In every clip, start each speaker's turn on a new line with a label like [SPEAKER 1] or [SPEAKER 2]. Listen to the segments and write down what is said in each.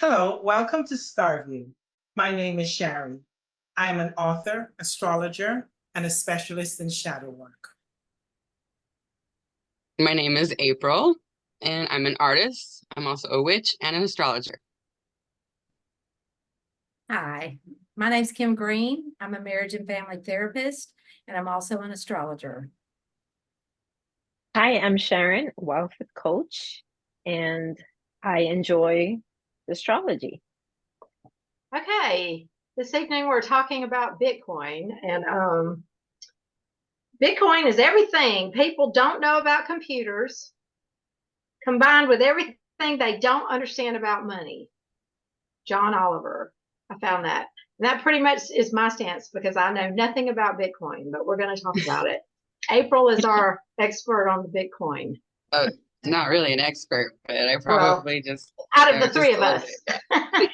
[SPEAKER 1] Hello, welcome to Starview. My name is Sharrie. I am an author, astrologer, and a specialist in shadow work.
[SPEAKER 2] My name is April, and I'm an artist. I'm also a witch and an astrologer.
[SPEAKER 3] Hi, my name's Kim Green. I'm a marriage and family therapist, and I'm also an astrologer.
[SPEAKER 4] Hi, I'm Sharon, wealth coach, and I enjoy astrology.
[SPEAKER 5] Okay, this evening we're talking about Bitcoin, and Bitcoin is everything people don't know about computers, combined with everything they don't understand about money. John Oliver, I found that. And that pretty much is my stance because I know nothing about Bitcoin, but we're going to talk about it. April is our expert on the Bitcoin.
[SPEAKER 2] Oh, not really an expert, but I
[SPEAKER 5] Well,
[SPEAKER 2] probably just
[SPEAKER 5] out of the three of us.
[SPEAKER 1] I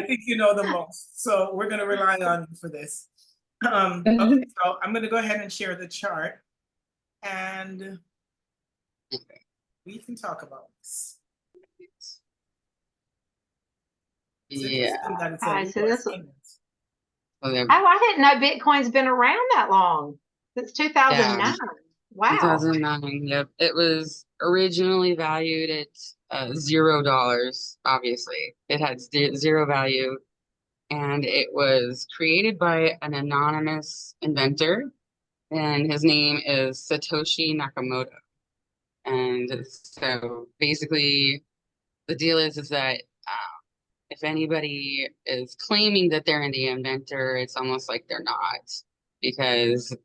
[SPEAKER 1] think you know the most, so we're going to rely on you for this. Okay, so I'm going to go ahead and share the chart, and we can talk about this. It's
[SPEAKER 2] Yeah.
[SPEAKER 1] interesting that it's
[SPEAKER 5] All right, so this.
[SPEAKER 2] Well,
[SPEAKER 5] Oh, I didn't know Bitcoin's been around that long, since 2009.
[SPEAKER 2] yeah,
[SPEAKER 5] Wow.
[SPEAKER 2] 2009. Yep. It was originally valued at $0, obviously. It had zero value, and it was created by an anonymous inventor, and his name is Satoshi Nakamoto. And so basically, the deal is that if anybody is claiming that they're the inventor, it's almost like they're not, because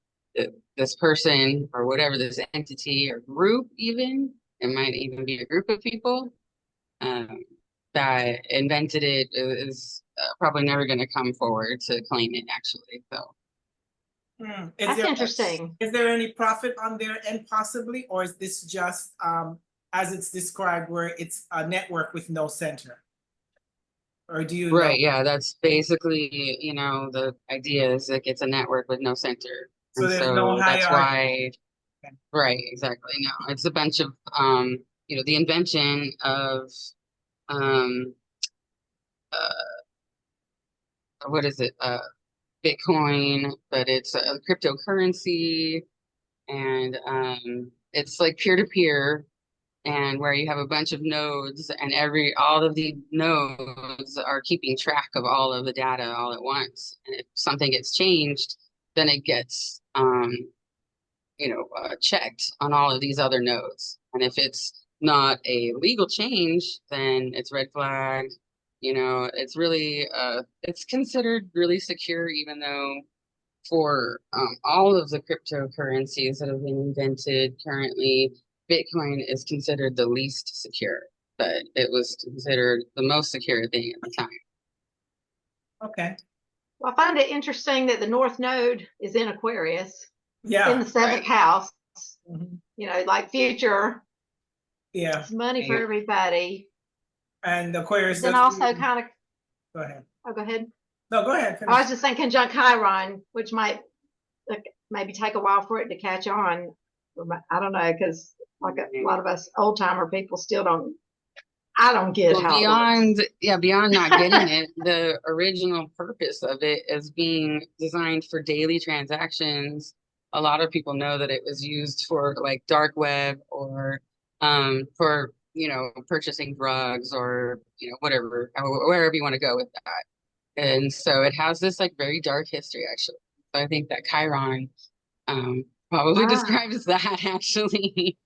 [SPEAKER 2] this person or whatever, this entity or group, even it might even be a group of people um, that invented it is probably never going to come forward to claim it. Actually, so.
[SPEAKER 5] That's interesting.
[SPEAKER 1] Is there any profit on their end possibly, or is this just as it's described, where it's a network with no center? Or do you know?
[SPEAKER 2] Right, yeah, that's basically, the idea is like it's a network with no center.
[SPEAKER 1] So
[SPEAKER 2] And
[SPEAKER 1] there's no
[SPEAKER 2] so that's
[SPEAKER 1] hierarchy.
[SPEAKER 2] why, right, exactly. No, it's a bunch of the invention of um what is it? Bitcoin, but it's a cryptocurrency, and it's like peer to peer, and where you have a bunch of nodes, and all of the nodes are keeping track of all of the data all at once. And if something gets changed, then it gets checked on all of these other nodes. And if it's not a legal change, then it's red flag. It's really it's considered really secure, even though for all of the cryptocurrencies that have been invented currently, Bitcoin is considered the least secure, but it was considered the most secure thing at the time.
[SPEAKER 1] Okay.
[SPEAKER 5] Well, I find it interesting that the North Node is in Aquarius, in the seventh house.
[SPEAKER 1] Mm-hmm.
[SPEAKER 5] Like future.
[SPEAKER 1] Yeah.
[SPEAKER 5] It's money for everybody.
[SPEAKER 1] And Aquarius.
[SPEAKER 5] Then also kind of.
[SPEAKER 1] Go ahead.
[SPEAKER 5] Oh, go ahead.
[SPEAKER 1] No, go ahead. Finish.
[SPEAKER 5] I was just saying conjunct Chiron, which might maybe take a while for it to catch on. I don't know, because like a lot of us old timer people still don't. I don't get how
[SPEAKER 2] beyond not getting it, the original purpose of it is being designed for daily transactions. A lot of people know that it was used for like dark web or for purchasing drugs or whatever, wherever you want to go with that. And so it has this like very dark history, actually. So I think that Chiron probably describes that, actually.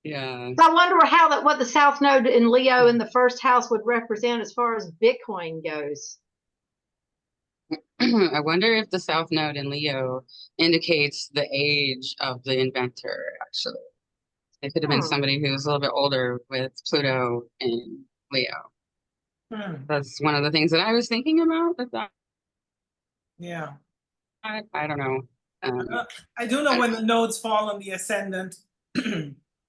[SPEAKER 2] Yeah.
[SPEAKER 5] So I wonder what the South Node in Leo in the first house would represent as far as Bitcoin goes.
[SPEAKER 2] I wonder if the South Node in Leo indicates the age of the inventor, actually. It could have been somebody who's a little bit older with Pluto in Leo. That's one of the things that I was thinking about with that.
[SPEAKER 1] Yeah.
[SPEAKER 2] I don't know.
[SPEAKER 1] I do know when the nodes fall on the ascendant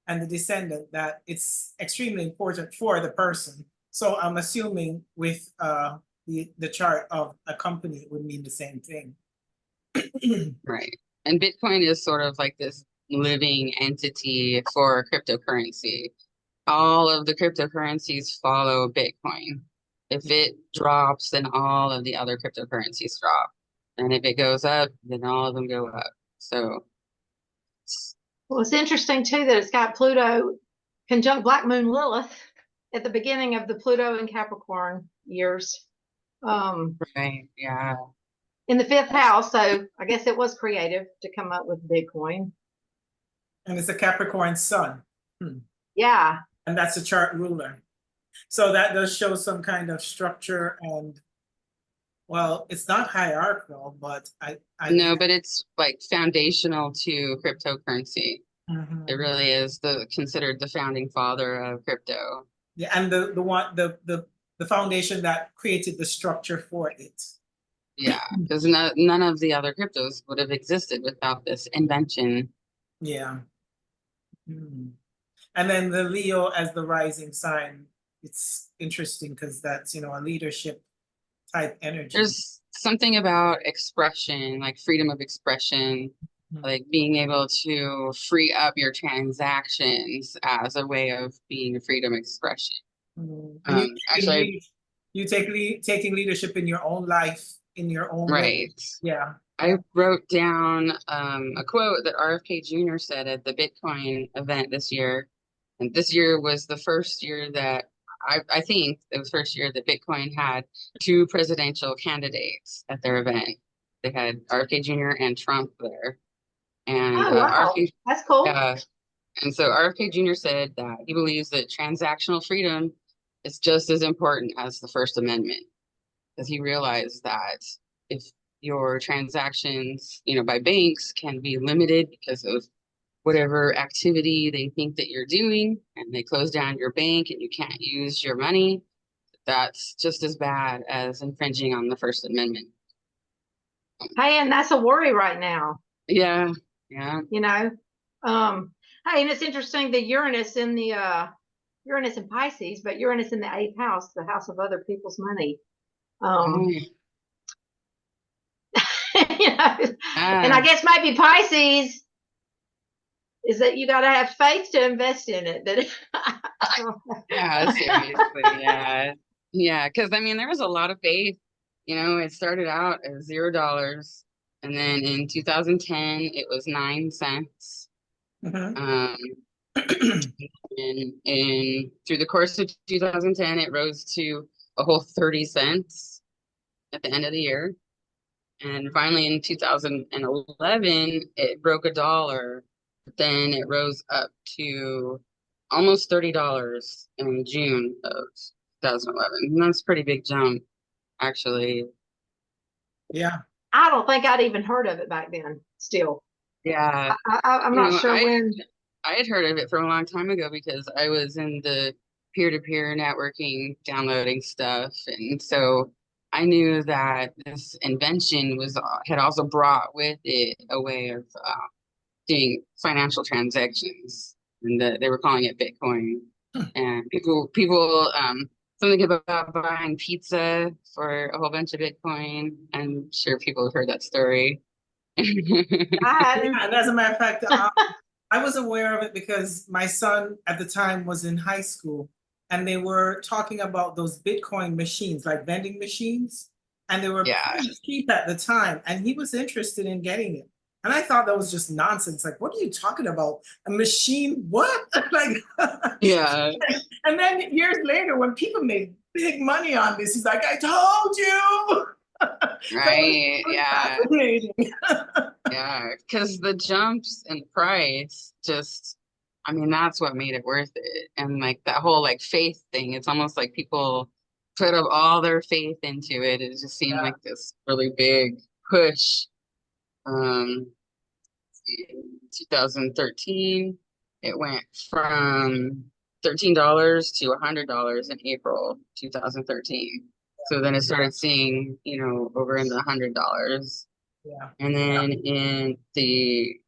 [SPEAKER 1] and the descendant, that it's extremely important for the person. So I'm assuming with the chart of a company, it would mean the same thing.
[SPEAKER 2] Right. And Bitcoin is sort of like this living entity for cryptocurrency. all of the cryptocurrencies follow Bitcoin. If it drops, then all of the other cryptocurrencies drop. And if it goes up, then all of them go up. So,
[SPEAKER 5] Well, it's interesting too that it's got Pluto conjunct Black Moon Lilith at the beginning of the Pluto and Capricorn years.
[SPEAKER 2] right, yeah.
[SPEAKER 5] In the 5th house, so I guess it was creative to come up with Bitcoin.
[SPEAKER 1] And it's a Capricorn sun.
[SPEAKER 5] Yeah.
[SPEAKER 1] And that's a chart ruler. So that does show some kind of structure and, well, it's not hierarchical, but I
[SPEAKER 2] No, but it's like foundational to cryptocurrency.
[SPEAKER 1] Mhm.
[SPEAKER 2] It really is considered the founding father of crypto.
[SPEAKER 1] Yeah, and the foundation that created the structure for it.
[SPEAKER 2] Yeah, because none of the other cryptos would have existed without this invention.
[SPEAKER 1] Yeah. And then the Leo as the rising sign, it's interesting because that's, a leadership type energy.
[SPEAKER 2] There's something about expression, like freedom of expression, like being able to free up your transactions as a way of being a freedom expression.
[SPEAKER 1] Actually, taking leadership in your own life, in your own way.
[SPEAKER 2] Right.
[SPEAKER 1] Yeah.
[SPEAKER 2] I wrote down a quote that RFK Jr. said at the Bitcoin event this year. And this year was the first year that I think it was the first year that Bitcoin had 2 presidential candidates at their event. They had RFK Jr. and Trump there. And
[SPEAKER 5] Oh, wow. That's cool.
[SPEAKER 2] and so RFK Jr. said that he believes that transactional freedom is just as important as the First Amendment, because he realized that if your transactions, by banks can be limited because of whatever activity they think that you're doing, and they close down your bank and you can't use your money, that's just as bad as infringing on the First Amendment.
[SPEAKER 5] Hey, and that's a worry right now.
[SPEAKER 2] Yeah.
[SPEAKER 5] Hey, and it's interesting that Uranus in Pisces, but Uranus in the 8th house, the house of other people's money. And I guess maybe Pisces is that you got to have faith to invest in it.
[SPEAKER 2] Yeah, seriously, yeah. Because there was a lot of faith. It started out at $0, and then in 2010 it was 9 cents. And through the course of 2010, it rose to a whole 30 cents at the end of the year. And finally in 2011, it broke $1. But then it rose up to almost $30 in June of 2011. And that's a pretty big jump, actually.
[SPEAKER 1] Yeah.
[SPEAKER 5] I don't think I'd even heard of it back then still.
[SPEAKER 2] Yeah.
[SPEAKER 5] I'm not sure when.
[SPEAKER 2] I had heard of it from a long time ago because I was in the peer-to-peer networking, downloading stuff. And so I knew that this invention had also brought with it a way of doing financial transactions, and they were calling it Bitcoin. And people something about buying pizza for a whole bunch of Bitcoin. I'm sure people have heard that story.
[SPEAKER 5] Yeah,
[SPEAKER 1] and as a matter of fact, I was aware of it because my son at the time was in high school, and they were talking about those Bitcoin machines, like vending machines, and they were pretty cheap at the time, and he was interested in getting it. And I thought that was just nonsense. Like, what are you talking about? A machine? What?
[SPEAKER 2] Yeah.
[SPEAKER 1] And then years later, when people made big money on this, he's like, I told you.
[SPEAKER 2] Right. Yeah.
[SPEAKER 1] Fascinating.
[SPEAKER 2] Yeah. Because the jumps in price just, that's what made it worth it. And like that whole faith thing, it's almost like people put up all their faith into it. It just seemed like this really big push. In 2013, it went from $13 to $100 in April 2013. So then it started seeing, over in the $100.
[SPEAKER 1] Yeah.
[SPEAKER 2] And then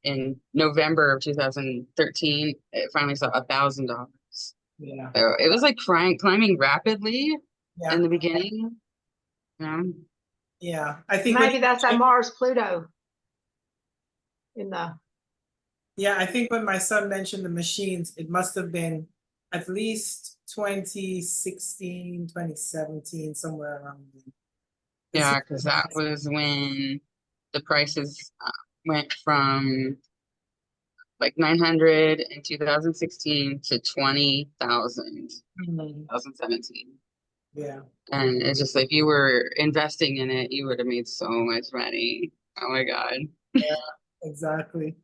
[SPEAKER 2] in November of 2013, it finally saw $1,000.
[SPEAKER 1] Yeah.
[SPEAKER 2] So it was like climbing rapidly in the beginning.
[SPEAKER 1] Yeah. I think
[SPEAKER 5] maybe that's a Mars Pluto.
[SPEAKER 1] Yeah, I think when my son mentioned the machines, it must have been at least 2016, 2017, somewhere around there.
[SPEAKER 2] Yeah, because that was when the prices went from like 900 in 2016 to 20,000
[SPEAKER 1] Mhm.
[SPEAKER 2] 2017.
[SPEAKER 1] Yeah.
[SPEAKER 2] And it's just like, if you were investing in it, you would have made so much money. Oh my God.
[SPEAKER 1] Exactly.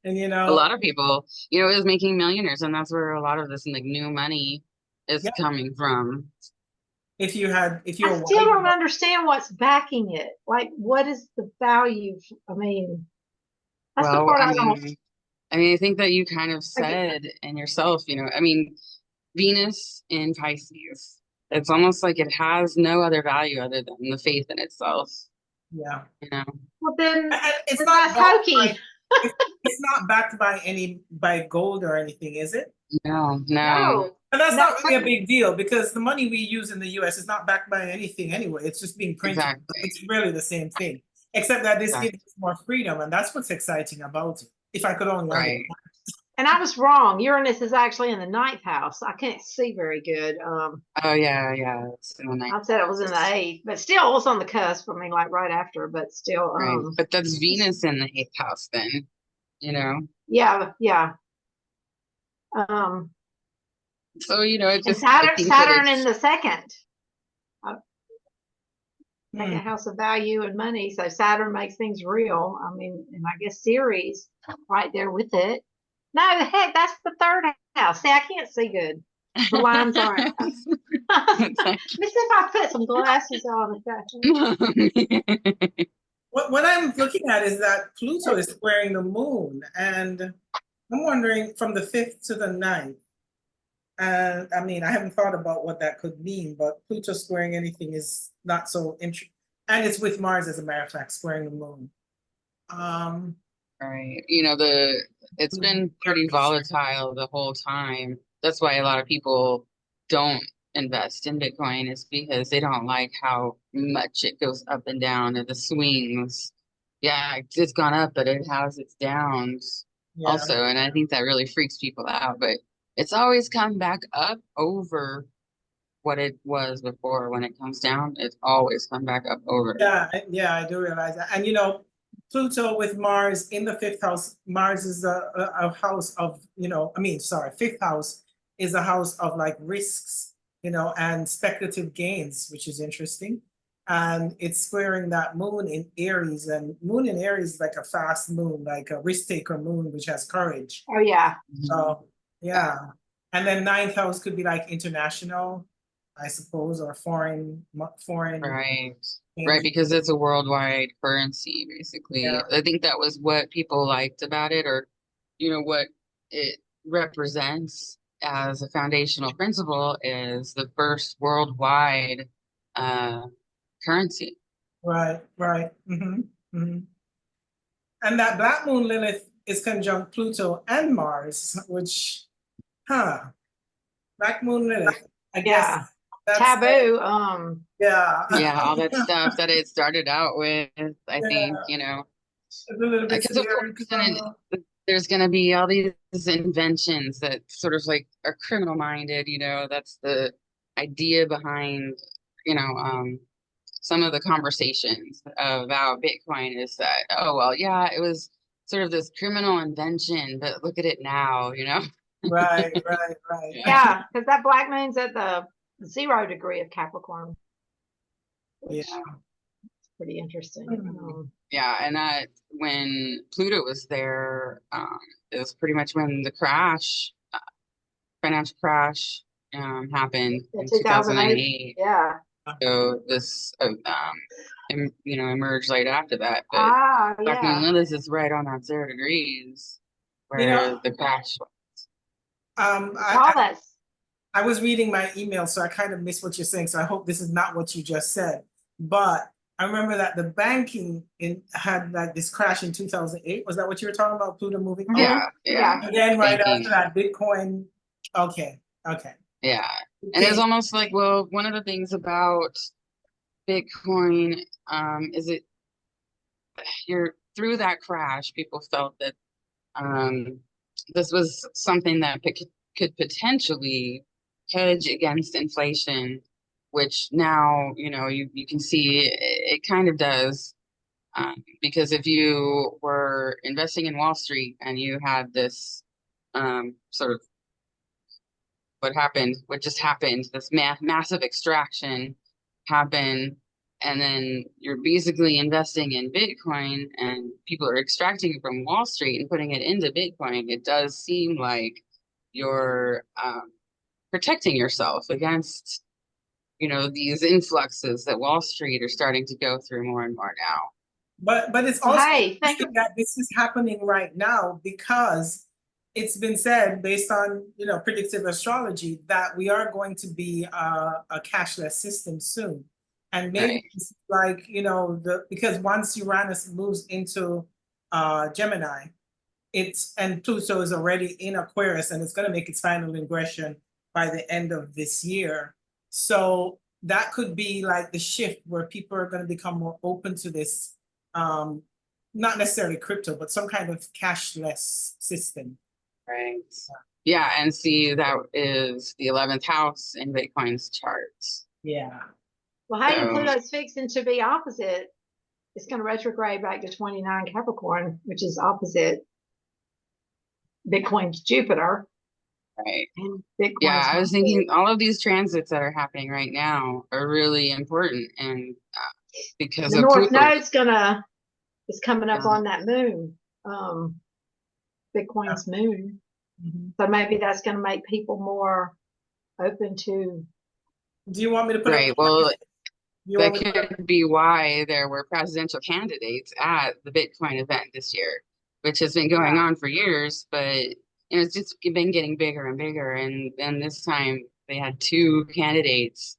[SPEAKER 1] And
[SPEAKER 2] A lot of people, is making millionaires, and that's where a lot of this like new money is
[SPEAKER 1] Yeah.
[SPEAKER 2] coming from.
[SPEAKER 1] if you're
[SPEAKER 5] I
[SPEAKER 1] wise
[SPEAKER 5] still don't
[SPEAKER 1] about-
[SPEAKER 5] understand what's backing it. Like, what is the value? I mean, that's the
[SPEAKER 2] Well,
[SPEAKER 5] part
[SPEAKER 2] I
[SPEAKER 5] I don't.
[SPEAKER 2] mean, I think that you kind of said in yourself, Venus in Pisces, it's almost like it has no other value other than the faith in itself,
[SPEAKER 1] yeah.
[SPEAKER 5] Well, then
[SPEAKER 1] And it's
[SPEAKER 5] then
[SPEAKER 1] not
[SPEAKER 5] that's
[SPEAKER 1] backed
[SPEAKER 5] hokey.
[SPEAKER 1] by, it's not backed by gold or anything, is it?
[SPEAKER 2] No.
[SPEAKER 5] No,
[SPEAKER 1] And that's
[SPEAKER 5] no,
[SPEAKER 1] not really a big deal because the money we use in the US is not backed by anything anyway. It's just being printed.
[SPEAKER 2] Exactly.
[SPEAKER 1] It's really the same thing, except that this
[SPEAKER 2] Exactly.
[SPEAKER 1] gives us more freedom, and that's what's exciting about it. If I could only
[SPEAKER 2] Right.
[SPEAKER 5] and I was wrong. Uranus is actually in the ninth house. I can't see very good.
[SPEAKER 2] Oh yeah, it's in the night.
[SPEAKER 5] I said it was in the eighth, but still, it was on the cusp. I mean, like right after, but still,
[SPEAKER 2] Right. But that's Venus in the 8th house then,
[SPEAKER 5] yeah.
[SPEAKER 2] So, it
[SPEAKER 5] And
[SPEAKER 2] just, I think that
[SPEAKER 5] Saturn in
[SPEAKER 2] it's,
[SPEAKER 5] the second.
[SPEAKER 1] Hmm.
[SPEAKER 5] Second house of value and money. So Saturn makes things real. I mean, and I guess Ceres right there with it. No, heck, that's the third house. See, I can't see good. The lines aren't. Let me see if I put some glasses on.
[SPEAKER 1] What I'm looking at is that Pluto is squaring the moon, and I'm wondering from the 5th to the 9th. And I mean, I haven't thought about what that could mean, but Pluto squaring anything is not so interesting. And it's with Mars, as a matter of fact, squaring the moon.
[SPEAKER 2] Right. It's been pretty volatile the whole time. That's why a lot of people don't invest in Bitcoin, is because they don't like how much it goes up and down and the swings. Yeah, it's gone up, but it has its downs
[SPEAKER 1] Yeah.
[SPEAKER 2] also. And I think that really freaks people out. But it's always come back up over what it was before. When it comes down, it's always come back up over.
[SPEAKER 1] Yeah, I do realize that. And Pluto with Mars in the 5th house, Mars is a house of, 5th house is a house of like risks, and speculative gains, which is interesting. And it's squaring that moon in Aries, and moon in Aries is like a fast moon, like a risk taker moon, which has courage.
[SPEAKER 5] Oh yeah.
[SPEAKER 1] So yeah. And then 9th house could be like international, I suppose, or foreign.
[SPEAKER 2] Right, because it's a worldwide currency, basically.
[SPEAKER 1] Yeah.
[SPEAKER 2] I think that was what people liked about it, or what it represents as a foundational principle is the first worldwide currency.
[SPEAKER 1] Right. And that Black Moon Lilith is conjunct Pluto and Mars, which, Black Moon Lilith, I guess that's
[SPEAKER 5] taboo.
[SPEAKER 1] yeah.
[SPEAKER 2] All that stuff that it started out with, I think,
[SPEAKER 1] It's a little bit
[SPEAKER 2] because of
[SPEAKER 1] scary.
[SPEAKER 2] course, there's going to be all these inventions that sort of like are criminal minded, that's the idea behind, some of the conversations about Bitcoin is that, oh, well, yeah, it was sort of this criminal invention, but look at it now,
[SPEAKER 1] Right.
[SPEAKER 5] Yeah, because that black moon's at the 0 degree of Capricorn.
[SPEAKER 1] Yeah.
[SPEAKER 5] It's pretty interesting.
[SPEAKER 2] Yeah, and that when Pluto was there, it was pretty much when the crash, financial crash, happened in 2008.
[SPEAKER 5] Yeah.
[SPEAKER 2] So this, emerged right after that. But Black Moon Lilith is right on that 0 degrees where the crash was.
[SPEAKER 1] I was reading my email, so I kind of missed what you're saying. So I hope this is not what you just said. But I remember that the banking had like this crash in 2008. Was that what you were talking about? Pluto moving?
[SPEAKER 2] Yeah.
[SPEAKER 1] And then right after that, Bitcoin. Okay.
[SPEAKER 2] Yeah. And it's almost like, well, one of the things about Bitcoin is you're through that crash, people felt that this was something that could potentially hedge against inflation, which now, you can see it kind of does. Because if you were investing in Wall Street and you had this sort of what just happened, this massive extraction happen, and then you're basically investing in Bitcoin and people are extracting it from Wall Street and putting it into Bitcoin, it does seem like you're protecting yourself against, these influxes that Wall Street are starting to go through more and more now.
[SPEAKER 1] But it's also
[SPEAKER 5] Hey,
[SPEAKER 1] interesting that this is happening right now because it's been said based on predictive astrology that we are going to be a cashless system soon, and maybe
[SPEAKER 2] Right.
[SPEAKER 1] it's like because once Uranus moves into Gemini, and Pluto is already in Aquarius and it's going to make its final ingression by the end of this year. So that could be like the shift where people are going to become more open to this. Not necessarily crypto, but some kind of cashless system.
[SPEAKER 2] Right. Yeah, and see, that is the 11th house in Bitcoin's charts.
[SPEAKER 1] Yeah.
[SPEAKER 5] Well, hey, and
[SPEAKER 2] So-
[SPEAKER 5] Pluto's fixing to be opposite. It's going to retrograde back to 29 Capricorn, which is opposite Bitcoin's Jupiter.
[SPEAKER 2] Right.
[SPEAKER 5] And Bitcoin's
[SPEAKER 2] Yeah, I was
[SPEAKER 5] Mercury.
[SPEAKER 2] thinking all of these transits that are happening right now are really important, and because
[SPEAKER 5] The
[SPEAKER 2] of
[SPEAKER 5] North
[SPEAKER 2] Pluto.
[SPEAKER 5] Node's is coming up
[SPEAKER 2] Yeah.
[SPEAKER 5] on that moon, Bitcoin's moon.
[SPEAKER 1] Mhm.
[SPEAKER 5] So maybe that's going to make people more open to.
[SPEAKER 1] Do you want me to put
[SPEAKER 2] Right.
[SPEAKER 1] up?
[SPEAKER 2] Well,
[SPEAKER 1] You want
[SPEAKER 2] that
[SPEAKER 1] me to put up-
[SPEAKER 2] could be why there were presidential candidates at the Bitcoin event this year, which has been going on for years, but it's just been getting bigger and bigger. And then this time they had two candidates.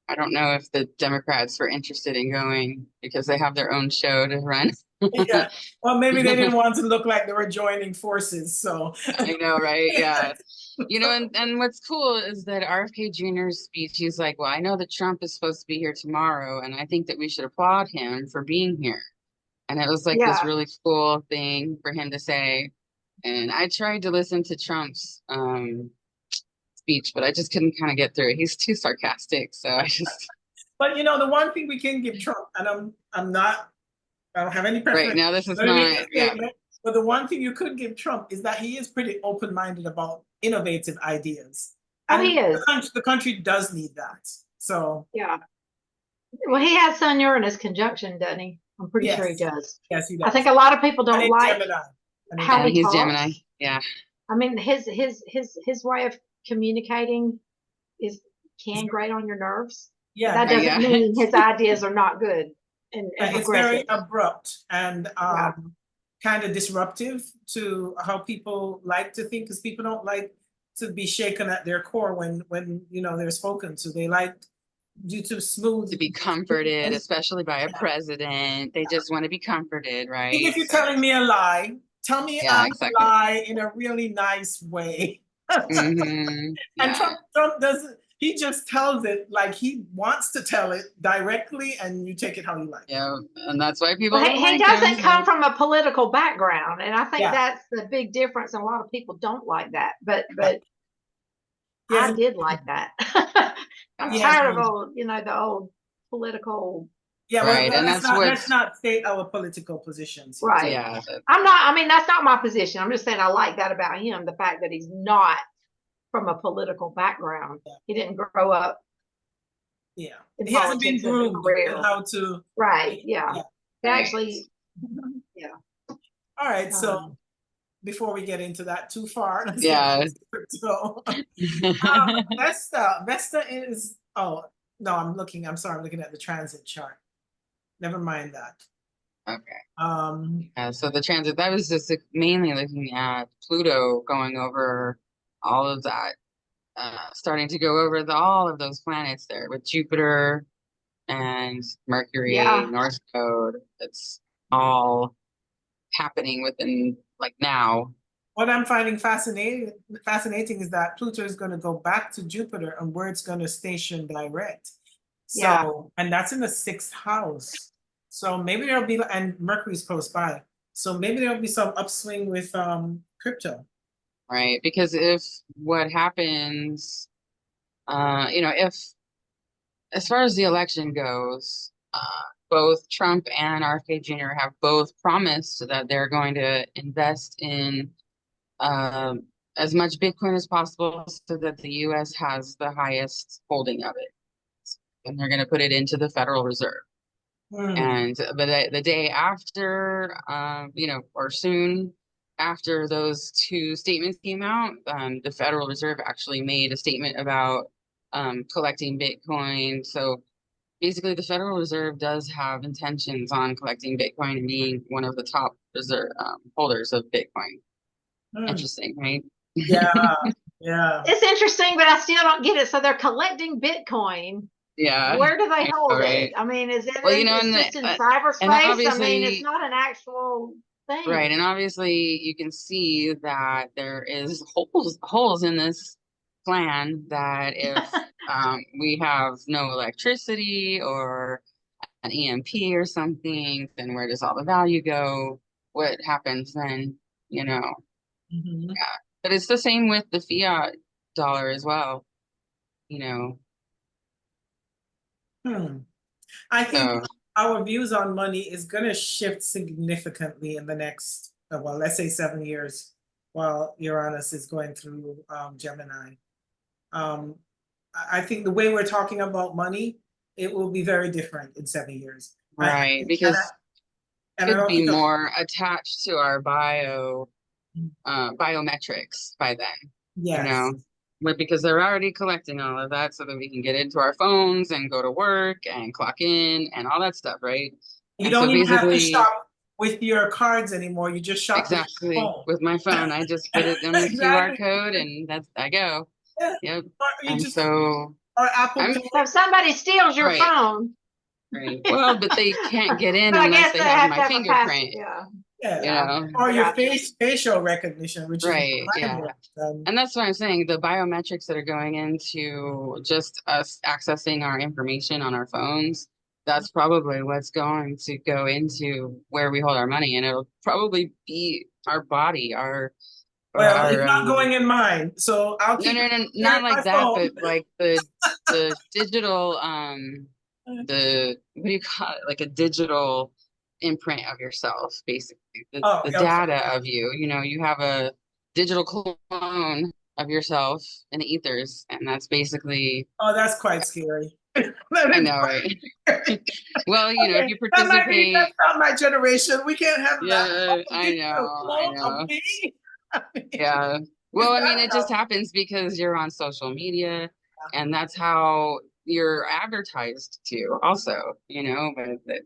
[SPEAKER 2] I don't know if the Democrats were interested in going because they have their own show to run.
[SPEAKER 1] Yeah. Well, maybe they didn't want to look like they were joining forces. So
[SPEAKER 2] I know, right? Yeah. And what's cool is that RFK Jr.'s speech, he's like, well, I know that Trump is supposed to be here tomorrow, and I think that we should applaud him for being here. And it was like this
[SPEAKER 5] Yeah.
[SPEAKER 2] really cool thing for him to say. And I tried to listen to Trump's speech, but I just couldn't kind of get through it. He's too sarcastic. So I just
[SPEAKER 1] But the one thing we can give Trump, and I don't have any preference.
[SPEAKER 2] right now this is
[SPEAKER 1] Let me make
[SPEAKER 2] not
[SPEAKER 1] a statement. But the one thing you could give Trump is that he is pretty open-minded about innovative ideas.
[SPEAKER 5] Oh,
[SPEAKER 1] And
[SPEAKER 5] he is.
[SPEAKER 1] the country does need that. So
[SPEAKER 5] Yeah. Well, he has Sun Uranus conjunction, doesn't he? I'm pretty sure he
[SPEAKER 1] Yes.
[SPEAKER 5] does.
[SPEAKER 1] yes, he does.
[SPEAKER 5] I think a lot of people
[SPEAKER 1] And
[SPEAKER 5] don't
[SPEAKER 1] it's
[SPEAKER 5] like
[SPEAKER 1] Gemini. And it's
[SPEAKER 5] how
[SPEAKER 2] and
[SPEAKER 5] he
[SPEAKER 2] he's
[SPEAKER 5] talks.
[SPEAKER 2] Gemini. Yeah.
[SPEAKER 5] I mean, his way of communicating can grate on your nerves.
[SPEAKER 1] Yeah,
[SPEAKER 5] That doesn't
[SPEAKER 2] Yeah.
[SPEAKER 5] mean his ideas are not good and
[SPEAKER 1] it's very
[SPEAKER 5] progressive.
[SPEAKER 1] abrupt and
[SPEAKER 5] Yeah.
[SPEAKER 1] kind of disruptive to how people like to think, because people don't like to be shaken at their core when they're spoken to. They like you to smooth.
[SPEAKER 2] To be comforted, especially by a president. They just want to be comforted, right?
[SPEAKER 1] Even if you're
[SPEAKER 2] So-
[SPEAKER 1] telling me a lie, tell me
[SPEAKER 2] Yeah,
[SPEAKER 1] a
[SPEAKER 2] exactly.
[SPEAKER 1] lie in a really nice way.
[SPEAKER 2] Mhm.
[SPEAKER 1] And
[SPEAKER 2] Yeah.
[SPEAKER 1] Trump doesn't. He just tells it like he wants to tell it directly, and you take it how you like.
[SPEAKER 2] Yeah, and that's why people
[SPEAKER 5] Well,
[SPEAKER 2] don't
[SPEAKER 5] he
[SPEAKER 2] like
[SPEAKER 5] doesn't
[SPEAKER 2] him.
[SPEAKER 5] come from a political background, and I think
[SPEAKER 1] Yeah.
[SPEAKER 5] that's the big difference. And a lot of people don't like that, but
[SPEAKER 1] Yes.
[SPEAKER 5] I did like that. I'm
[SPEAKER 1] Yes.
[SPEAKER 5] tired of the old political.
[SPEAKER 1] Yeah,
[SPEAKER 2] Right,
[SPEAKER 1] well,
[SPEAKER 2] and
[SPEAKER 1] let's
[SPEAKER 2] that's what's-
[SPEAKER 1] not state our political positions.
[SPEAKER 5] Right.
[SPEAKER 2] Yeah,
[SPEAKER 5] I'm not. I mean, that's not my position. I'm just saying I like that about him. The fact that he's not from a political background.
[SPEAKER 1] Yeah.
[SPEAKER 5] He didn't grow up.
[SPEAKER 1] Yeah,
[SPEAKER 5] In
[SPEAKER 1] he hasn't been
[SPEAKER 5] politics as a
[SPEAKER 1] groomed
[SPEAKER 5] career.
[SPEAKER 1] in how to.
[SPEAKER 5] Right. Yeah.
[SPEAKER 1] Yeah.
[SPEAKER 5] He
[SPEAKER 2] Right.
[SPEAKER 5] actually.
[SPEAKER 1] All right, so
[SPEAKER 5] Um,
[SPEAKER 1] before we get into that too far, let's
[SPEAKER 2] Yeah.
[SPEAKER 1] get so Vesta is. Oh no, I'm sorry, I'm looking at the transit chart. Never mind that.
[SPEAKER 2] Okay. So the transit, that was just mainly looking at Pluto going over all of that, starting to go over all of those planets there with Jupiter and Mercury,
[SPEAKER 5] Yeah.
[SPEAKER 2] North Node. It's all happening within like now.
[SPEAKER 1] What I'm finding fascinating is that Pluto is going to go back to Jupiter, and where it's going to station direct. So,
[SPEAKER 5] Yeah.
[SPEAKER 1] and that's in the 6th house. So maybe there'll be, and Mercury's close by. So maybe there'll be some upswing with crypto.
[SPEAKER 2] right? Because if what happens, if as far as the election goes, both Trump and RFK Jr. have both promised that they're going to invest in um, as much Bitcoin as possible so that the US has the highest holding of it. And they're going to put it into the Federal Reserve. And but the day after, or soon after those two statements came out, the Federal Reserve actually made a statement about collecting Bitcoin. So basically, the Federal Reserve does have intentions on collecting Bitcoin and being one of the top reserve holders of Bitcoin. Interesting, right?
[SPEAKER 1] Yeah, yeah.
[SPEAKER 5] It's interesting, but I still don't get it. So they're collecting Bitcoin.
[SPEAKER 2] Yeah,
[SPEAKER 5] Where do they
[SPEAKER 2] I know,
[SPEAKER 5] hold
[SPEAKER 2] right?
[SPEAKER 5] it? I mean, is it
[SPEAKER 2] Well,
[SPEAKER 5] it's just in
[SPEAKER 2] and
[SPEAKER 5] cyberspace? I mean,
[SPEAKER 2] obviously,
[SPEAKER 5] it's not an actual thing.
[SPEAKER 2] right, and obviously you can see that there is holes in this plan that if we have no electricity or an EMP or something, then where does all the value go? What happens then? You know,
[SPEAKER 1] Mhm.
[SPEAKER 2] yeah. But it's the same with the fiat dollar as well, you know.
[SPEAKER 1] I think
[SPEAKER 2] So
[SPEAKER 1] our views on money is going to shift significantly in the next, well, let's say 7 years, while Uranus is going through Gemini. I think the way we're talking about money, it will be very different in 7 years.
[SPEAKER 2] right,
[SPEAKER 1] And
[SPEAKER 2] because
[SPEAKER 1] I
[SPEAKER 2] could
[SPEAKER 1] don't,
[SPEAKER 2] be more attached to our biometrics by then, you
[SPEAKER 1] yes.
[SPEAKER 2] know, but because they're already collecting all of that so that we can get into our phones and go to work and clock in and all that stuff, right?
[SPEAKER 1] You
[SPEAKER 2] And so
[SPEAKER 1] don't even have to
[SPEAKER 2] basically,
[SPEAKER 1] shop with your cards anymore. You just shop with your
[SPEAKER 2] exactly
[SPEAKER 1] phone.
[SPEAKER 2] with my phone, I just put it on the QR
[SPEAKER 1] Exactly.
[SPEAKER 2] code and I go.
[SPEAKER 1] Yeah.
[SPEAKER 2] Yep.
[SPEAKER 1] Or you
[SPEAKER 2] And
[SPEAKER 1] just,
[SPEAKER 2] so
[SPEAKER 1] or Apple
[SPEAKER 2] I'm
[SPEAKER 1] Pay.
[SPEAKER 5] So if somebody steals your
[SPEAKER 2] right,
[SPEAKER 5] phone,
[SPEAKER 2] right. Well, but they can't get in
[SPEAKER 5] but I
[SPEAKER 2] unless
[SPEAKER 5] guess
[SPEAKER 2] they
[SPEAKER 5] they
[SPEAKER 2] have
[SPEAKER 5] have
[SPEAKER 2] my
[SPEAKER 5] to have a pass.
[SPEAKER 2] fingerprint,
[SPEAKER 5] Yeah,
[SPEAKER 1] Yeah.
[SPEAKER 2] you
[SPEAKER 5] yeah,
[SPEAKER 2] know.
[SPEAKER 1] Or
[SPEAKER 5] I
[SPEAKER 1] your
[SPEAKER 5] gotcha.
[SPEAKER 1] facial recognition, which is
[SPEAKER 2] Right, yeah. And that's what I'm saying. The biometrics that are going into just us accessing our information on our phones, that's probably what's going to go into where we hold our money. And it'll probably be our body,
[SPEAKER 1] well, it's
[SPEAKER 2] our
[SPEAKER 1] not going in mine, so I'll
[SPEAKER 2] no,
[SPEAKER 1] keep
[SPEAKER 2] no,
[SPEAKER 1] it
[SPEAKER 2] no,
[SPEAKER 1] there in
[SPEAKER 2] not
[SPEAKER 1] my
[SPEAKER 2] like that,
[SPEAKER 1] phone.
[SPEAKER 2] but like the digital, the what do you call it? Like a digital imprint of yourself, basically.
[SPEAKER 1] Oh,
[SPEAKER 2] The
[SPEAKER 1] okay.
[SPEAKER 2] data of you. You know, you have a digital clone of yourself in the ethers, and that's basically
[SPEAKER 1] Oh, that's quite scary.
[SPEAKER 2] I know, right? Well, if
[SPEAKER 1] Okay,
[SPEAKER 2] you participate,
[SPEAKER 1] that's not my generation. We can't have that.
[SPEAKER 2] yeah,
[SPEAKER 1] Oh,
[SPEAKER 2] I
[SPEAKER 1] digital
[SPEAKER 2] know, I
[SPEAKER 1] clone of
[SPEAKER 2] know.
[SPEAKER 1] me. I mean,
[SPEAKER 2] Yeah.
[SPEAKER 1] is
[SPEAKER 2] Well, I mean,
[SPEAKER 1] that
[SPEAKER 2] it just happens because you're on social media
[SPEAKER 1] enough?
[SPEAKER 2] and that's how you're advertised to also,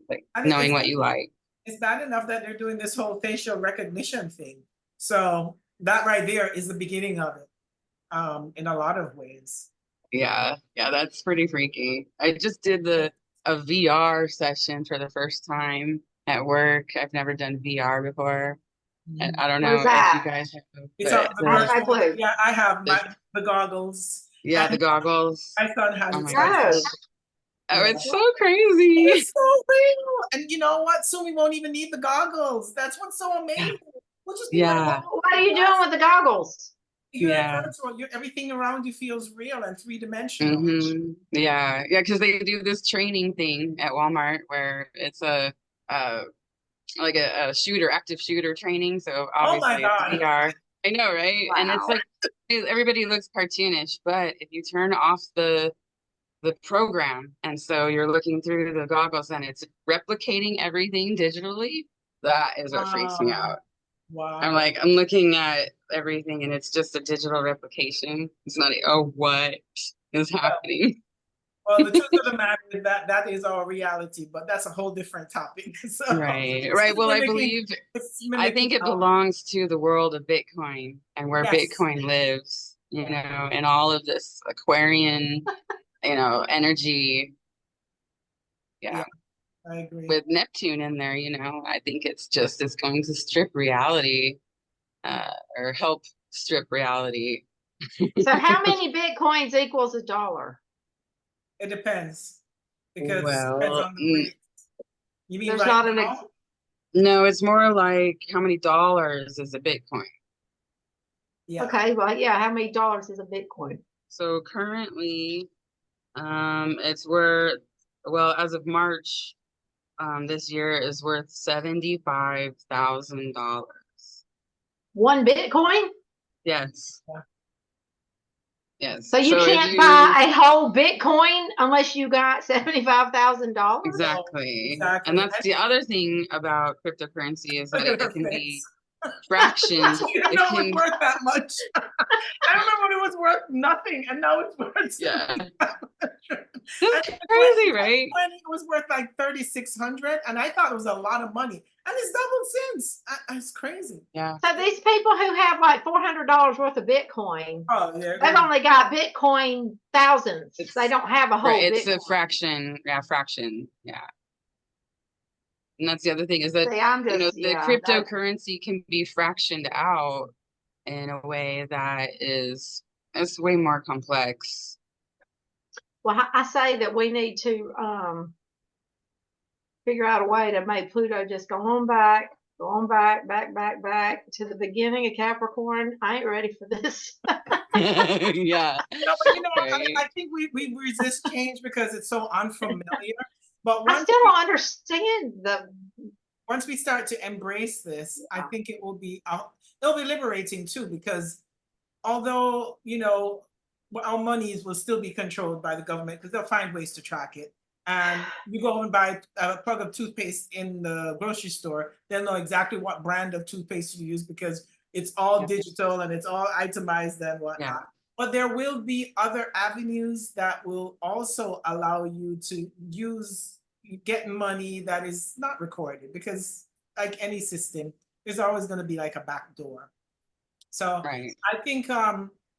[SPEAKER 2] like
[SPEAKER 1] I mean,
[SPEAKER 2] knowing what you like.
[SPEAKER 1] it's bad enough that they're doing this whole facial recognition thing. So that right there is the beginning of it, in a lot of ways.
[SPEAKER 2] Yeah. Yeah, that's pretty freaky. I just did a VR session for the first time at work. I've never done VR before. And I don't
[SPEAKER 5] What is
[SPEAKER 2] know if you
[SPEAKER 5] that?
[SPEAKER 2] guys have,
[SPEAKER 1] It's
[SPEAKER 2] but
[SPEAKER 1] the
[SPEAKER 5] I have no
[SPEAKER 1] virtual.
[SPEAKER 5] clue.
[SPEAKER 1] Yeah, I have
[SPEAKER 2] the
[SPEAKER 1] the goggles,
[SPEAKER 2] yeah, the
[SPEAKER 1] and
[SPEAKER 2] goggles.
[SPEAKER 1] my son has
[SPEAKER 2] Oh
[SPEAKER 1] it.
[SPEAKER 2] my
[SPEAKER 1] So I
[SPEAKER 2] gosh.
[SPEAKER 5] No.
[SPEAKER 2] Oh,
[SPEAKER 1] yeah.
[SPEAKER 2] it's so crazy.
[SPEAKER 1] It's so real. And you know what? Soon we won't even need the goggles. That's what's so amazing. We'll just be like,
[SPEAKER 2] Yeah.
[SPEAKER 1] oh,
[SPEAKER 5] What are you doing with the goggles?
[SPEAKER 1] you're in
[SPEAKER 2] Yeah.
[SPEAKER 1] virtual. Everything around you feels real and three-dimensional.
[SPEAKER 2] Yeah, yeah, because they do this training thing at Walmart where it's uh like a shooter, active shooter training. So
[SPEAKER 1] Oh my
[SPEAKER 2] obviously it's
[SPEAKER 1] God.
[SPEAKER 2] VR. I know, right? And it's
[SPEAKER 5] Wow.
[SPEAKER 2] like everybody looks cartoonish, but if you turn off the program and so you're looking through the goggles and it's replicating everything digitally, that is what freaks me out. I'm
[SPEAKER 1] Wow.
[SPEAKER 2] like, I'm looking at everything and it's just a digital replication. It's not, oh, what is happening?
[SPEAKER 1] Well, the truth of the matter is that that is our reality, but that's a whole different topic. So
[SPEAKER 2] Right, right. Well,
[SPEAKER 1] it's
[SPEAKER 2] I
[SPEAKER 1] mimicking
[SPEAKER 2] think it
[SPEAKER 1] our,
[SPEAKER 2] belongs to the world of Bitcoin and where
[SPEAKER 1] yes.
[SPEAKER 2] Bitcoin lives, and all of this Aquarian, energy.
[SPEAKER 1] Yeah,
[SPEAKER 2] Yeah.
[SPEAKER 1] I agree.
[SPEAKER 2] With Neptune in there, I think it's going to strip reality, or help strip reality.
[SPEAKER 5] So how many Bitcoins equals $1?
[SPEAKER 1] It depends because it depends
[SPEAKER 2] Well,
[SPEAKER 1] on the rate. You mean
[SPEAKER 5] There's
[SPEAKER 1] right
[SPEAKER 5] not
[SPEAKER 1] now?
[SPEAKER 2] no, it's more like how many dollars is a Bitcoin?
[SPEAKER 1] Yeah.
[SPEAKER 5] Okay, well, yeah, how many dollars is a Bitcoin?
[SPEAKER 2] So currently, it's worth, well, as of March, this year is worth $75,000.
[SPEAKER 5] One Bitcoin?
[SPEAKER 2] Yes.
[SPEAKER 1] Yeah.
[SPEAKER 2] Yes.
[SPEAKER 5] So you
[SPEAKER 2] if
[SPEAKER 5] can't buy a whole Bitcoin unless you got $75,000?
[SPEAKER 2] Exactly.
[SPEAKER 1] Exactly.
[SPEAKER 2] And that's the other thing about cryptocurrency is that
[SPEAKER 1] Look at
[SPEAKER 2] it
[SPEAKER 1] her
[SPEAKER 2] can
[SPEAKER 1] face.
[SPEAKER 2] be fractioned.
[SPEAKER 1] You didn't
[SPEAKER 2] It
[SPEAKER 1] know it
[SPEAKER 2] can,
[SPEAKER 1] was worth that much. I remember when it was worth nothing, and now it's worth
[SPEAKER 2] yeah.
[SPEAKER 1] $75,000.
[SPEAKER 2] That's crazy, right?
[SPEAKER 1] When it was worth like 3,600, and I thought it was a lot of money, and it's doubled since. It's crazy.
[SPEAKER 2] Yeah.
[SPEAKER 5] So these people who have like $400 worth of Bitcoin,
[SPEAKER 1] Oh yeah,
[SPEAKER 5] they've only got Bitcoin thousands.
[SPEAKER 2] It's-
[SPEAKER 5] They don't have a whole
[SPEAKER 2] Right. It's
[SPEAKER 5] Bitcoin.
[SPEAKER 2] a fraction. Yeah, fraction. Yeah. And that's the other thing is that,
[SPEAKER 5] See, I'm just,
[SPEAKER 2] the
[SPEAKER 5] yeah,
[SPEAKER 2] cryptocurrency can be fractioned out in a way that it's way more complex.
[SPEAKER 5] well, I say that we need to figure out a way to make Pluto just go on back, back to the beginning of Capricorn. I ain't ready for this.
[SPEAKER 2] Yeah.
[SPEAKER 1] No, but
[SPEAKER 2] Right.
[SPEAKER 1] I think we resist change because it's so unfamiliar. But
[SPEAKER 5] I
[SPEAKER 1] once
[SPEAKER 5] still don't understand
[SPEAKER 1] once we start to embrace this, I think it'll be liberating too, because although our monies will still be controlled by the government because they'll find ways to track it. And you go and buy a plug of toothpaste in the grocery store, they'll know exactly what brand of toothpaste you use because it's all digital and it's all itemized and whatnot.
[SPEAKER 2] Yeah.
[SPEAKER 1] But there will be other avenues that will also allow you to get money that is not recorded, because like any system, there's always going to be like a back door. So
[SPEAKER 2] Right.
[SPEAKER 1] I think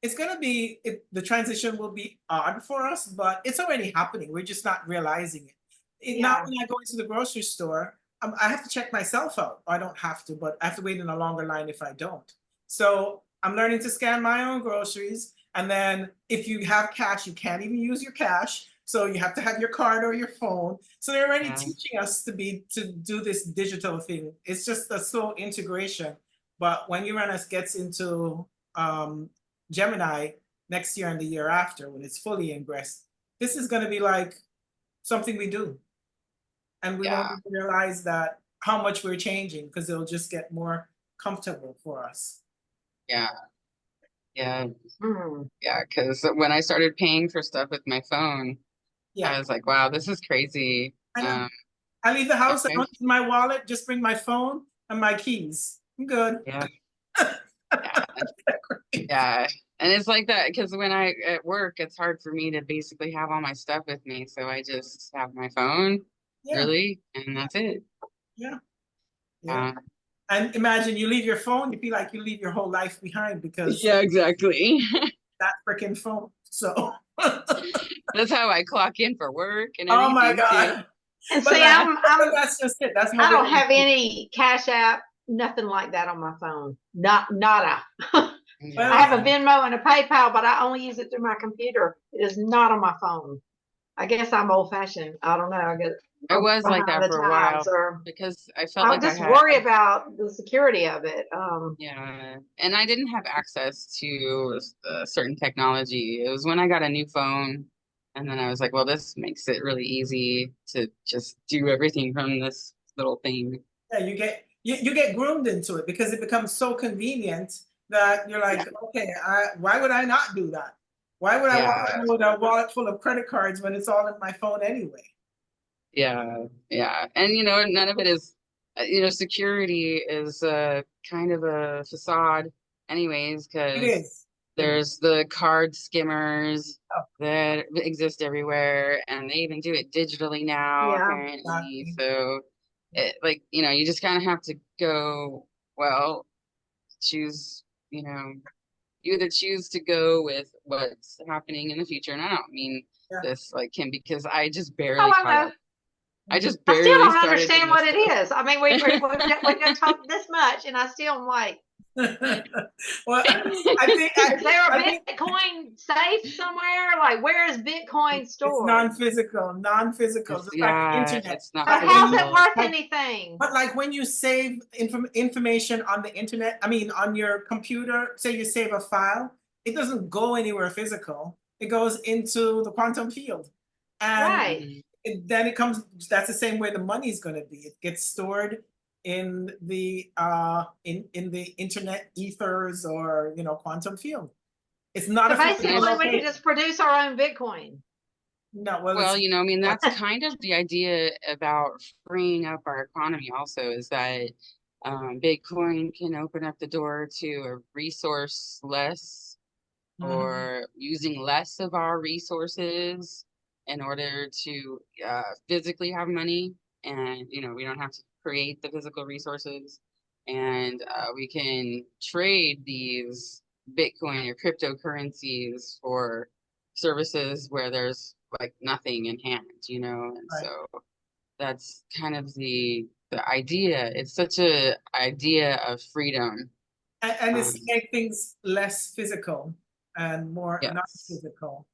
[SPEAKER 1] it's going to be, the transition will be odd for us, but it's already happening. We're just not realizing it. Now, when I go into the grocery store, I have to check myself out. I don't have to, but I have to wait in a longer line if I don't. So I'm learning to scan my own groceries. And then if you have cash, you can't even use your cash. So you have to have your card or your phone. So they're already teaching us to do this digital thing. It's just a slow integration. But when Uranus gets into Gemini next year and the year after, when it's fully ingressed, this is going to be like something we do. And we won't even realize that how much we're changing, because it'll just get more comfortable for us.
[SPEAKER 2] Yeah. Yeah. Yeah. Because when I started paying for stuff with my phone, I was like, wow, this is crazy.
[SPEAKER 1] I know. I leave the house,
[SPEAKER 2] Okay.
[SPEAKER 1] I don't use my wallet, just bring my phone and my keys. I'm good.
[SPEAKER 2] Yeah. Yeah. And it's like that because when I at work, it's hard for me to basically have all my stuff with me. So I just have my phone, really, and that's it.
[SPEAKER 1] Yeah. And imagine you leave your phone, you feel like you leave your whole life behind because
[SPEAKER 2] exactly.
[SPEAKER 1] that freaking phone. So
[SPEAKER 2] that's how I clock in for work and everything.
[SPEAKER 1] Oh my God.
[SPEAKER 5] Too. And see,
[SPEAKER 1] that's just it. That's how
[SPEAKER 5] I don't have any Cash App, nothing like that on my phone. Nada. I have a Venmo and a PayPal, but I only use it through my computer. It is not on my phone. I guess I'm old fashioned. I don't know. I guess
[SPEAKER 2] I was like that for a while because I felt like
[SPEAKER 5] I worry about the security of it.
[SPEAKER 2] Yeah, and I didn't have access to certain technology. It was when I got a new phone, and then I was like, well, this makes it really easy to just do everything from this little thing.
[SPEAKER 1] Yeah, you get groomed into it because it becomes so convenient that you're like, okay, why would I not do that? Why would I walk with a wallet full of credit cards when it's all in my phone anyway?
[SPEAKER 2] Yeah, yeah. And, none of it is, security is kind of a facade anyways, because there's the card skimmers that exist everywhere, and they even do it digitally now, apparently. So, you just kind of have to go, well, choose, you either choose to go with what's happening in the future. And I don't mean this like Kim, because I just barely caught up. I just barely
[SPEAKER 5] still don't
[SPEAKER 2] started
[SPEAKER 5] understand what it is. I mean, we've talked this much, and I still am like,
[SPEAKER 1] Well, I think
[SPEAKER 5] Is there a
[SPEAKER 1] I think
[SPEAKER 5] Bitcoin safe somewhere? Like, where is Bitcoin
[SPEAKER 1] it's
[SPEAKER 5] stored?
[SPEAKER 1] non-physical,
[SPEAKER 2] It's,
[SPEAKER 1] just like the
[SPEAKER 2] yeah,
[SPEAKER 1] internet.
[SPEAKER 2] it's not
[SPEAKER 5] So
[SPEAKER 1] Like when
[SPEAKER 5] how's
[SPEAKER 1] you,
[SPEAKER 5] it worth
[SPEAKER 1] like,
[SPEAKER 5] anything?
[SPEAKER 1] but like when you save information on the internet, I mean, on your computer, say you save a file, it doesn't go anywhere physical. It goes into the quantum field. And
[SPEAKER 5] Right.
[SPEAKER 2] Mhm.
[SPEAKER 1] then it comes, that's the same way the money is going to be. It gets stored in the in the internet ethers, or quantum field. It's not
[SPEAKER 5] So
[SPEAKER 1] a physical
[SPEAKER 5] basically, we
[SPEAKER 1] location.
[SPEAKER 5] can just produce our own Bitcoin.
[SPEAKER 1] No, well,
[SPEAKER 2] Well,
[SPEAKER 1] it's
[SPEAKER 2] I mean, that's kind of the idea about freeing up our economy also, is that Bitcoin can open up the door to a resource less, or using less of our resources in order to physically have money. And, we don't have to create the physical resources. And we can trade these Bitcoin or cryptocurrencies for services where there's like nothing in hand, and
[SPEAKER 1] right.
[SPEAKER 2] so that's kind of the idea. It's such a idea of freedom.
[SPEAKER 1] And it's
[SPEAKER 2] Um,
[SPEAKER 1] to make things less physical and more
[SPEAKER 2] yes,
[SPEAKER 1] non-physical.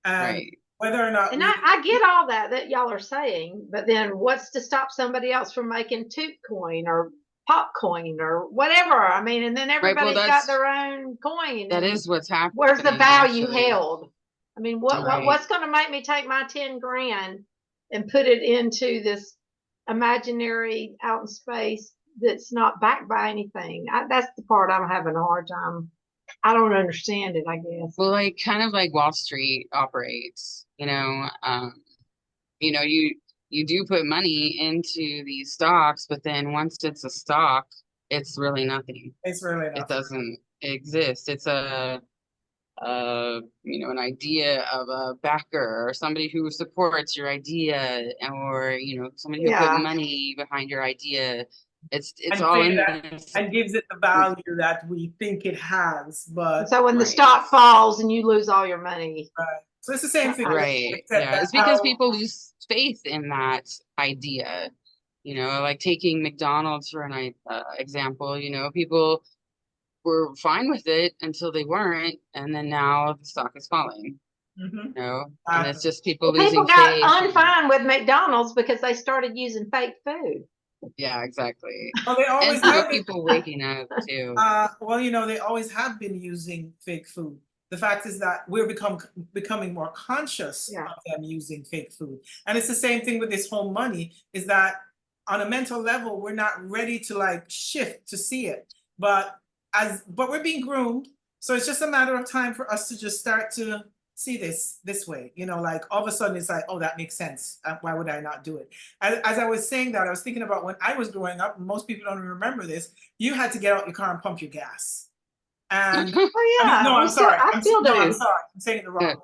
[SPEAKER 1] And
[SPEAKER 2] right.
[SPEAKER 1] whether or not
[SPEAKER 5] And
[SPEAKER 1] we,
[SPEAKER 5] I get all that y'all are saying, but then what's to stop somebody else from making Tootcoin or Popcoin or whatever? I mean, and then
[SPEAKER 2] Right. Well,
[SPEAKER 5] everybody's got their own coin.
[SPEAKER 2] that
[SPEAKER 5] And
[SPEAKER 2] is what's
[SPEAKER 5] where's the
[SPEAKER 2] happening,
[SPEAKER 5] value
[SPEAKER 2] actually.
[SPEAKER 5] held? I mean,
[SPEAKER 2] Right.
[SPEAKER 5] what's going to make me take my 10 grand and put it into this imaginary out in space that's not backed by anything? That's the part I'm having a hard time. I don't understand it, I guess.
[SPEAKER 2] Well, like kind of like Wall Street operates, you do put money into these stocks, but then once it's a stock, it's really nothing.
[SPEAKER 1] it's really
[SPEAKER 2] It
[SPEAKER 1] enough.
[SPEAKER 2] doesn't exist. It's an idea of a backer or somebody who supports your idea, or somebody who put
[SPEAKER 5] Yeah.
[SPEAKER 2] money behind your idea. It's
[SPEAKER 1] And
[SPEAKER 2] all
[SPEAKER 1] say
[SPEAKER 2] in
[SPEAKER 1] that,
[SPEAKER 2] this.
[SPEAKER 1] and gives it the value that we think it has,
[SPEAKER 5] And
[SPEAKER 1] but
[SPEAKER 5] so when the
[SPEAKER 2] Right.
[SPEAKER 5] stock falls and you lose all your money.
[SPEAKER 1] so it's the same thing.
[SPEAKER 2] Right.
[SPEAKER 1] Except
[SPEAKER 2] Yeah.
[SPEAKER 1] that
[SPEAKER 2] It's because
[SPEAKER 1] how,
[SPEAKER 2] people lose faith in that idea. Like taking McDonald's for an example, people were fine with it until they weren't, and then now the stock is falling,
[SPEAKER 1] Mhm.
[SPEAKER 2] and it's just people
[SPEAKER 5] Well, people
[SPEAKER 2] losing
[SPEAKER 5] got
[SPEAKER 2] faith.
[SPEAKER 5] unfine with McDonald's because they started using fake food.
[SPEAKER 2] Yeah, exactly.
[SPEAKER 1] Well, they
[SPEAKER 2] And
[SPEAKER 1] always have been.
[SPEAKER 2] people waking up too.
[SPEAKER 1] Well, they always have been using fake food. The fact is that we're becoming more conscious
[SPEAKER 5] Yeah.
[SPEAKER 1] of them using fake food. And it's the same thing with this whole money, is that on a mental level, we're not ready to like shift to see it. But we're being groomed. So it's just a matter of time for us to just start to see this way. Like all of a sudden it's like, oh, that makes sense. Why would I not do it? As I was saying that, I was thinking about when I was growing up, most people don't even remember this, you had to get out your car and pump your gas. And
[SPEAKER 5] Oh
[SPEAKER 1] I mean,
[SPEAKER 5] yeah,
[SPEAKER 1] no, I'm sorry.
[SPEAKER 5] I still
[SPEAKER 1] No,
[SPEAKER 5] do.
[SPEAKER 1] I'm sorry. I'm saying it the wrong way.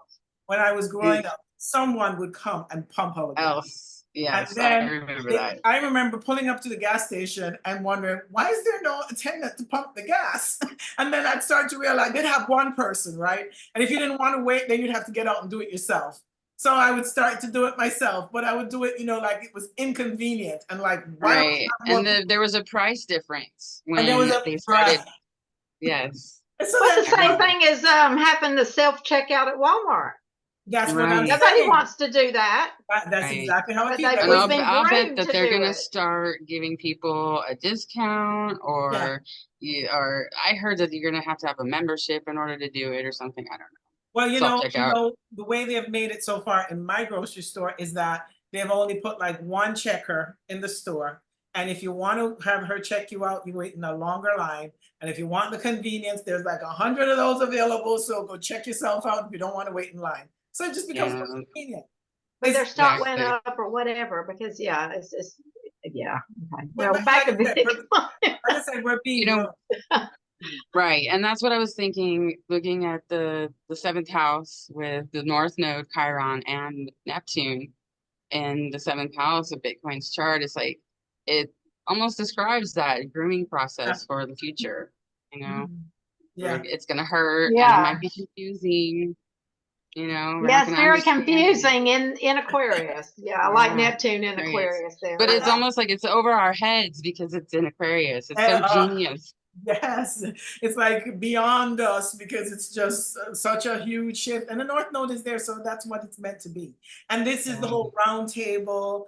[SPEAKER 1] When I was growing up, someone would come and pump our gas.
[SPEAKER 2] Else,
[SPEAKER 1] And
[SPEAKER 2] yes, I
[SPEAKER 1] then
[SPEAKER 2] remember that.
[SPEAKER 1] I remember pulling up to the gas station and wondering, why is there no attendant to pump the gas? And then I'd start to realize they'd have one person, right? And if you didn't want to wait, then you'd have to get out and do it yourself. So I would start to do it myself, but I would do it, like it was inconvenient and like, why don't
[SPEAKER 2] Right,
[SPEAKER 1] we have more
[SPEAKER 2] and
[SPEAKER 1] people?
[SPEAKER 2] there was a price difference
[SPEAKER 1] And there
[SPEAKER 2] when
[SPEAKER 1] was a
[SPEAKER 2] they
[SPEAKER 1] right.
[SPEAKER 2] started. Yes,
[SPEAKER 1] And so
[SPEAKER 5] But the
[SPEAKER 1] then
[SPEAKER 5] same thing as having the self checkout at Walmart.
[SPEAKER 1] that's what I'm
[SPEAKER 2] Right.
[SPEAKER 5] Nobody
[SPEAKER 1] saying.
[SPEAKER 5] wants to do that.
[SPEAKER 1] That's
[SPEAKER 2] Right.
[SPEAKER 1] exactly how it
[SPEAKER 5] But
[SPEAKER 1] feels.
[SPEAKER 5] they-
[SPEAKER 1] That
[SPEAKER 2] and
[SPEAKER 5] we've
[SPEAKER 1] was-
[SPEAKER 5] been
[SPEAKER 2] I'll bet
[SPEAKER 5] groomed
[SPEAKER 2] that
[SPEAKER 5] to
[SPEAKER 2] they're
[SPEAKER 5] do
[SPEAKER 2] gonna
[SPEAKER 5] it.
[SPEAKER 2] start giving people a discount, or or I heard that you're gonna have to have a membership in order to do it, or something. I don't know.
[SPEAKER 1] Well,
[SPEAKER 2] Self-checkout.
[SPEAKER 1] the way they have made it so far in my grocery store is that they've only put like one checker in the store. And if you want to have her check you out, you wait in a longer line. And if you want the convenience, there's like 100 of those available. So go check yourself out if you don't want to wait in line. So it just becomes more convenient.
[SPEAKER 5] But their
[SPEAKER 1] It's-
[SPEAKER 5] stock went
[SPEAKER 2] Exactly.
[SPEAKER 5] up or whatever because it's yeah. Okay.
[SPEAKER 1] But
[SPEAKER 5] Well, back to
[SPEAKER 1] like I said,
[SPEAKER 5] Bitcoin.
[SPEAKER 1] like I said, we're being
[SPEAKER 2] Right, and that's what I was thinking, looking at the seventh house with the North Node, Chiron, and Neptune in the seventh house of Bitcoin's chart. It's like it almost describes that grooming process for the future.
[SPEAKER 1] yeah.
[SPEAKER 2] It's gonna hurt, and it
[SPEAKER 5] Yeah.
[SPEAKER 2] might be confusing. We're not
[SPEAKER 5] Yeah, it's
[SPEAKER 2] gonna
[SPEAKER 5] very
[SPEAKER 2] understand.
[SPEAKER 5] confusing in Aquarius. Yeah, I like
[SPEAKER 2] Yeah,
[SPEAKER 5] Neptune in
[SPEAKER 2] Aquarius.
[SPEAKER 5] Aquarius there.
[SPEAKER 2] But it's almost like it's over our heads because it's in Aquarius. It's so
[SPEAKER 1] And,
[SPEAKER 2] genius.
[SPEAKER 1] Yes, it's like beyond us because it's just such a huge shift. And the North Node is there, so that's what it's meant to be. And this is the whole round table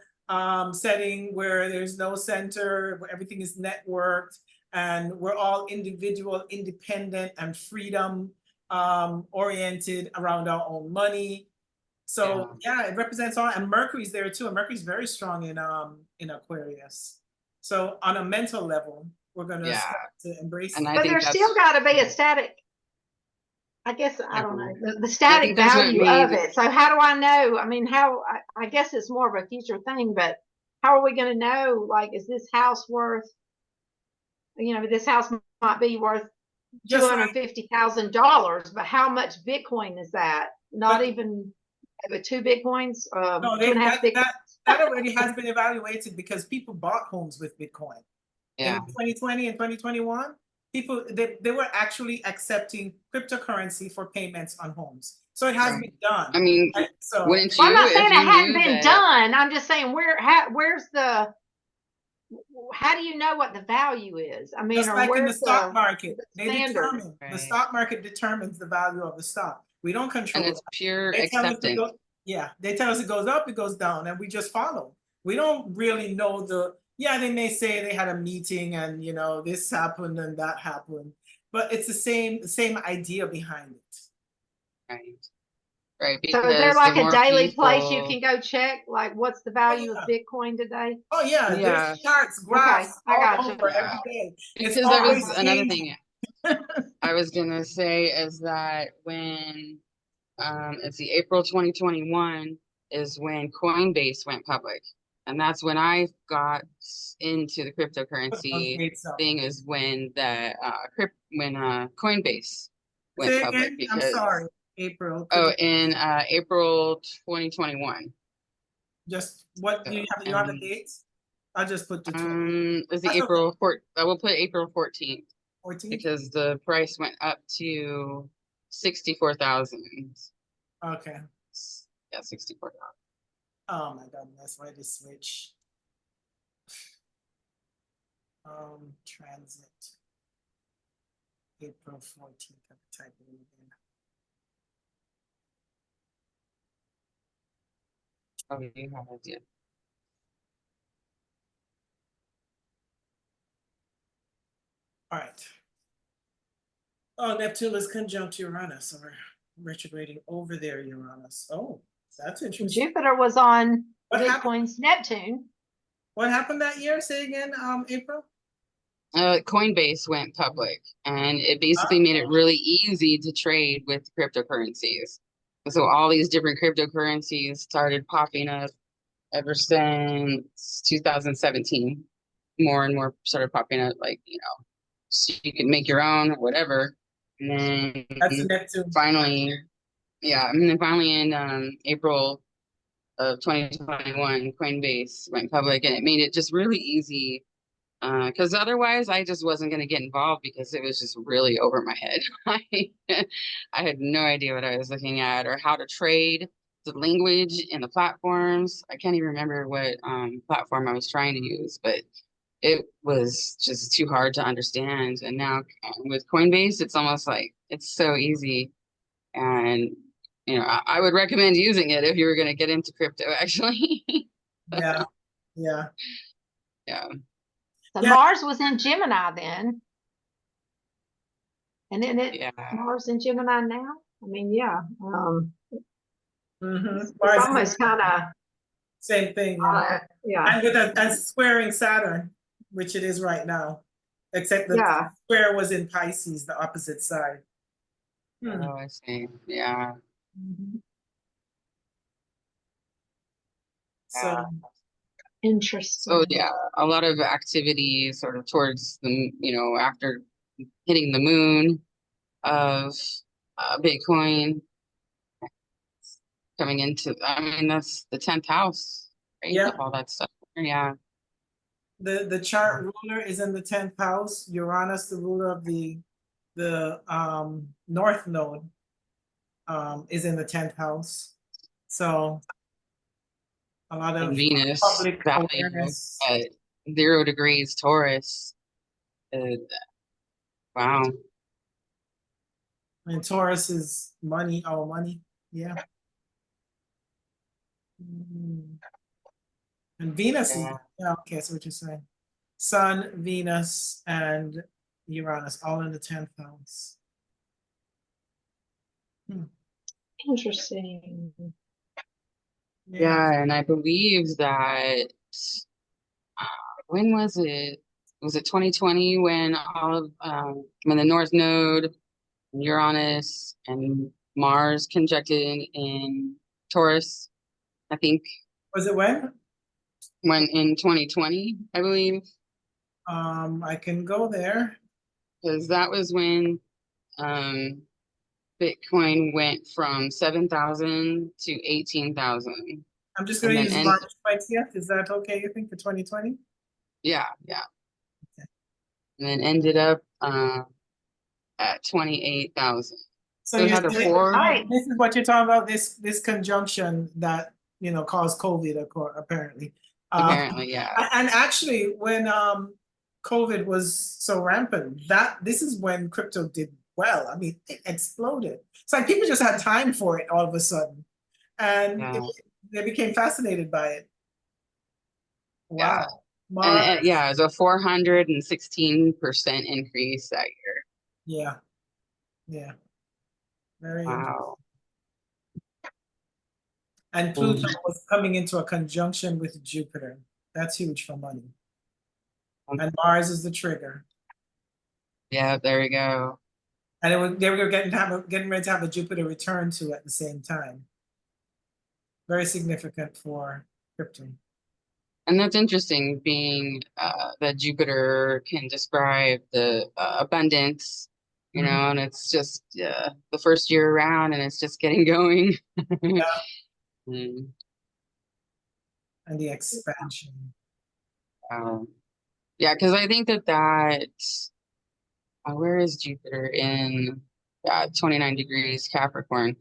[SPEAKER 1] setting where there's no center, where everything is networked, and we're all individual, independent, and freedom oriented around our own money. So yeah, it represents all, and Mercury's there too. And Mercury's very strong in Aquarius. So on a mental level, we're gonna
[SPEAKER 2] Yeah.
[SPEAKER 1] start to embrace
[SPEAKER 2] And
[SPEAKER 1] it.
[SPEAKER 2] I
[SPEAKER 5] But
[SPEAKER 2] think
[SPEAKER 5] there's
[SPEAKER 2] that's
[SPEAKER 5] still got to be a static. I guess I don't know the
[SPEAKER 2] I
[SPEAKER 5] static
[SPEAKER 2] think that's what
[SPEAKER 5] value of
[SPEAKER 2] made
[SPEAKER 5] it. So how do I know? I mean, how I guess it's more of a future thing, but how are we going to know? Like, is this house worth? You know, this house might be worth two
[SPEAKER 1] Just
[SPEAKER 5] hundred
[SPEAKER 1] like,
[SPEAKER 5] $50,000, but how much Bitcoin is that? Not
[SPEAKER 1] but
[SPEAKER 5] even with two Bitcoins,
[SPEAKER 1] no,
[SPEAKER 5] two and a half Bitcoins.
[SPEAKER 1] that already has been evaluated because people bought homes with Bitcoin. In
[SPEAKER 2] yeah.
[SPEAKER 1] 2020 and 2021, people they were actually accepting cryptocurrency for payments on homes. So it has been done.
[SPEAKER 2] I mean,
[SPEAKER 1] Right? So
[SPEAKER 2] wouldn't
[SPEAKER 5] Well, I'm
[SPEAKER 2] you
[SPEAKER 5] not saying
[SPEAKER 2] if
[SPEAKER 5] it
[SPEAKER 2] you
[SPEAKER 5] hadn't
[SPEAKER 2] knew
[SPEAKER 5] been
[SPEAKER 2] that?
[SPEAKER 5] done. I'm just saying where's the how do you know what the value is? I mean,
[SPEAKER 1] just
[SPEAKER 5] or
[SPEAKER 1] like in the
[SPEAKER 5] where's
[SPEAKER 1] stock market, they
[SPEAKER 5] standard?
[SPEAKER 1] determine the
[SPEAKER 2] Right.
[SPEAKER 1] stock market determines the value of the stock. We don't
[SPEAKER 2] And
[SPEAKER 1] control
[SPEAKER 2] it's
[SPEAKER 1] that.
[SPEAKER 2] pure
[SPEAKER 1] They tell us it
[SPEAKER 2] acceptance.
[SPEAKER 1] goes, yeah, they tell us it goes up, it goes down, and we just follow. We don't really know yeah, they may say they had a meeting and this happened and that happened, but it's the same idea behind it.
[SPEAKER 2] Right. Right.
[SPEAKER 5] So is there
[SPEAKER 2] Because the
[SPEAKER 5] like a
[SPEAKER 2] more
[SPEAKER 5] daily place you
[SPEAKER 2] people,
[SPEAKER 5] can go check, like what's the value of Bitcoin today?
[SPEAKER 1] Oh yeah, there's
[SPEAKER 2] yeah,
[SPEAKER 1] charts,
[SPEAKER 5] Okay,
[SPEAKER 1] graphs
[SPEAKER 5] I
[SPEAKER 1] all
[SPEAKER 5] got you.
[SPEAKER 1] over
[SPEAKER 2] yeah.
[SPEAKER 1] every day. It's
[SPEAKER 2] Because there
[SPEAKER 1] always
[SPEAKER 2] was another
[SPEAKER 1] changing.
[SPEAKER 2] thing I was gonna say is that when it's the April 2021 is when Coinbase went public. And that's when I got into the
[SPEAKER 1] Put those
[SPEAKER 2] cryptocurrency
[SPEAKER 1] dates up.
[SPEAKER 2] thing is when Coinbase went
[SPEAKER 1] Say
[SPEAKER 2] public
[SPEAKER 1] again. I'm
[SPEAKER 2] because
[SPEAKER 1] sorry, April. Could you
[SPEAKER 2] in April 2021.
[SPEAKER 1] just what do
[SPEAKER 2] So,
[SPEAKER 1] you have the dates? I just put the 20.
[SPEAKER 2] it's the
[SPEAKER 1] That's okay.
[SPEAKER 2] I will put April 14th
[SPEAKER 1] 14.
[SPEAKER 2] because the price went up to 64,000.
[SPEAKER 1] Okay.
[SPEAKER 2] Yeah, 64,000.
[SPEAKER 1] Oh my goodness, why did switch? Transit. April 14th. I'm typing it in.
[SPEAKER 2] Oh, you have it, yeah.
[SPEAKER 1] All right. Oh, Neptune is conjunct Uranus, or retrograding over there, Uranus. Oh, that's interesting.
[SPEAKER 5] Jupiter was on
[SPEAKER 1] What happened?
[SPEAKER 5] Bitcoin's Neptune.
[SPEAKER 1] What happened that year? Say again, April?
[SPEAKER 2] Coinbase went public, and it basically made it really easy to trade with cryptocurrencies. And so all these different cryptocurrencies started popping up ever since 2017. More and more started popping up, like, so you could make your own or whatever. And
[SPEAKER 1] That's
[SPEAKER 2] then
[SPEAKER 1] Neptune.
[SPEAKER 2] finally, and then finally in April of 2021, Coinbase went public, and it made it just really easy. Because otherwise, I just wasn't going to get involved because it was just really over my head. I had no idea what I was looking at or how to trade, the language and the platforms. I can't even remember what platform I was trying to use, but it was just too hard to understand. And now with Coinbase, it's almost like it's so easy. And, I would recommend using it if you were going to get into crypto, actually.
[SPEAKER 1] Yeah, yeah.
[SPEAKER 2] Yeah.
[SPEAKER 5] So
[SPEAKER 1] Yeah.
[SPEAKER 5] Mars was in Gemini then. And then
[SPEAKER 2] Yeah.
[SPEAKER 5] Mars in Gemini now? I mean, yeah.
[SPEAKER 1] Mm-hmm.
[SPEAKER 5] It's almost kind of
[SPEAKER 1] Same thing.
[SPEAKER 5] yeah.
[SPEAKER 1] And with and squaring Saturn, which it is right now, except the
[SPEAKER 5] Yeah.
[SPEAKER 1] square was in Pisces, the opposite side.
[SPEAKER 2] Oh, I see. Yeah.
[SPEAKER 1] So
[SPEAKER 5] Interesting.
[SPEAKER 2] So yeah, a lot of activity sort of towards the, after hitting the moon of Bitcoin coming into, I mean, that's the 10th house, right?
[SPEAKER 1] yeah,
[SPEAKER 2] Of all that stuff. Yeah.
[SPEAKER 1] the chart ruler is in the 10th house. Uranus, the ruler of the North Node, is in the 10th house. So a lot
[SPEAKER 2] And
[SPEAKER 1] of
[SPEAKER 2] Venus
[SPEAKER 1] public
[SPEAKER 2] value
[SPEAKER 1] awareness.
[SPEAKER 2] at 0 degrees Taurus. Wow.
[SPEAKER 1] And Taurus is money, our money. Yeah. Mm. And Venus is,
[SPEAKER 2] Yeah.
[SPEAKER 1] yeah, okay, so what you're saying. Sun, Venus, and Uranus, all in the 10th house.
[SPEAKER 5] Interesting.
[SPEAKER 2] Yeah, and I believe that when was it? Was it 2020 when all of when the North Node, Uranus, and Mars conjected in Taurus? I think
[SPEAKER 1] Was it when?
[SPEAKER 2] when in 2020, I believe,
[SPEAKER 1] I can go there.
[SPEAKER 2] because that was when um Bitcoin went from 7,000 to 18,000,
[SPEAKER 1] I'm just
[SPEAKER 2] and
[SPEAKER 1] gonna
[SPEAKER 2] then
[SPEAKER 1] use March 20th. Is that okay, you think, for 2020?
[SPEAKER 2] yeah, and then ended up at 28,000.
[SPEAKER 1] So
[SPEAKER 2] So it
[SPEAKER 1] you're
[SPEAKER 2] had a
[SPEAKER 1] saying,
[SPEAKER 2] four,
[SPEAKER 5] Right.
[SPEAKER 1] this is what you're talking about, this conjunction that, caused COVID, apparently.
[SPEAKER 2] apparently, yeah.
[SPEAKER 1] And actually, when COVID was so rampant, this is when crypto did well. I mean, it exploded. It's like people just had time for it all of a sudden, and
[SPEAKER 2] Yeah.
[SPEAKER 1] they became fascinated by it.
[SPEAKER 2] Yeah.
[SPEAKER 1] Wow.
[SPEAKER 2] And
[SPEAKER 1] Mars,
[SPEAKER 2] yeah, it was a 416% increase that year.
[SPEAKER 1] yeah, yeah, very interesting.
[SPEAKER 2] Wow.
[SPEAKER 1] And Pluto was coming into a conjunction with Jupiter. That's huge for money. And Mars is the trigger.
[SPEAKER 2] Yeah, there we go.
[SPEAKER 1] And they were getting ready to have a Jupiter return to at the same time. Very significant for crypto.
[SPEAKER 2] And that's interesting, being that Jupiter can describe the abundance,
[SPEAKER 1] Mhm.
[SPEAKER 2] and it's just the first year around and it's just getting going.
[SPEAKER 1] Yeah,
[SPEAKER 2] Mm,
[SPEAKER 1] and the expansion.
[SPEAKER 2] yeah, because I think that where is Jupiter in 29 degrees Capricorn?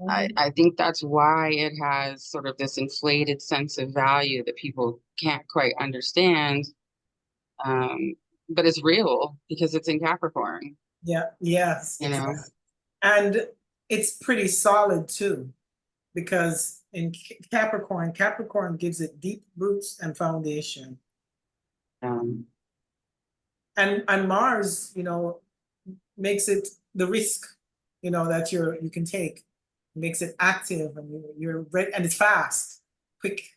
[SPEAKER 2] I think that's why it has sort of this inflated sense of value that people can't quite understand. But it's real because it's in Capricorn,
[SPEAKER 1] Yeah, yes,
[SPEAKER 2] you know?
[SPEAKER 1] exactly. And it's pretty solid too, because in Capricorn, Capricorn gives it deep roots and foundation.
[SPEAKER 2] Um,
[SPEAKER 1] And Mars, makes it the risk, that you can take, makes it active, and you're ready, and it's fast, quick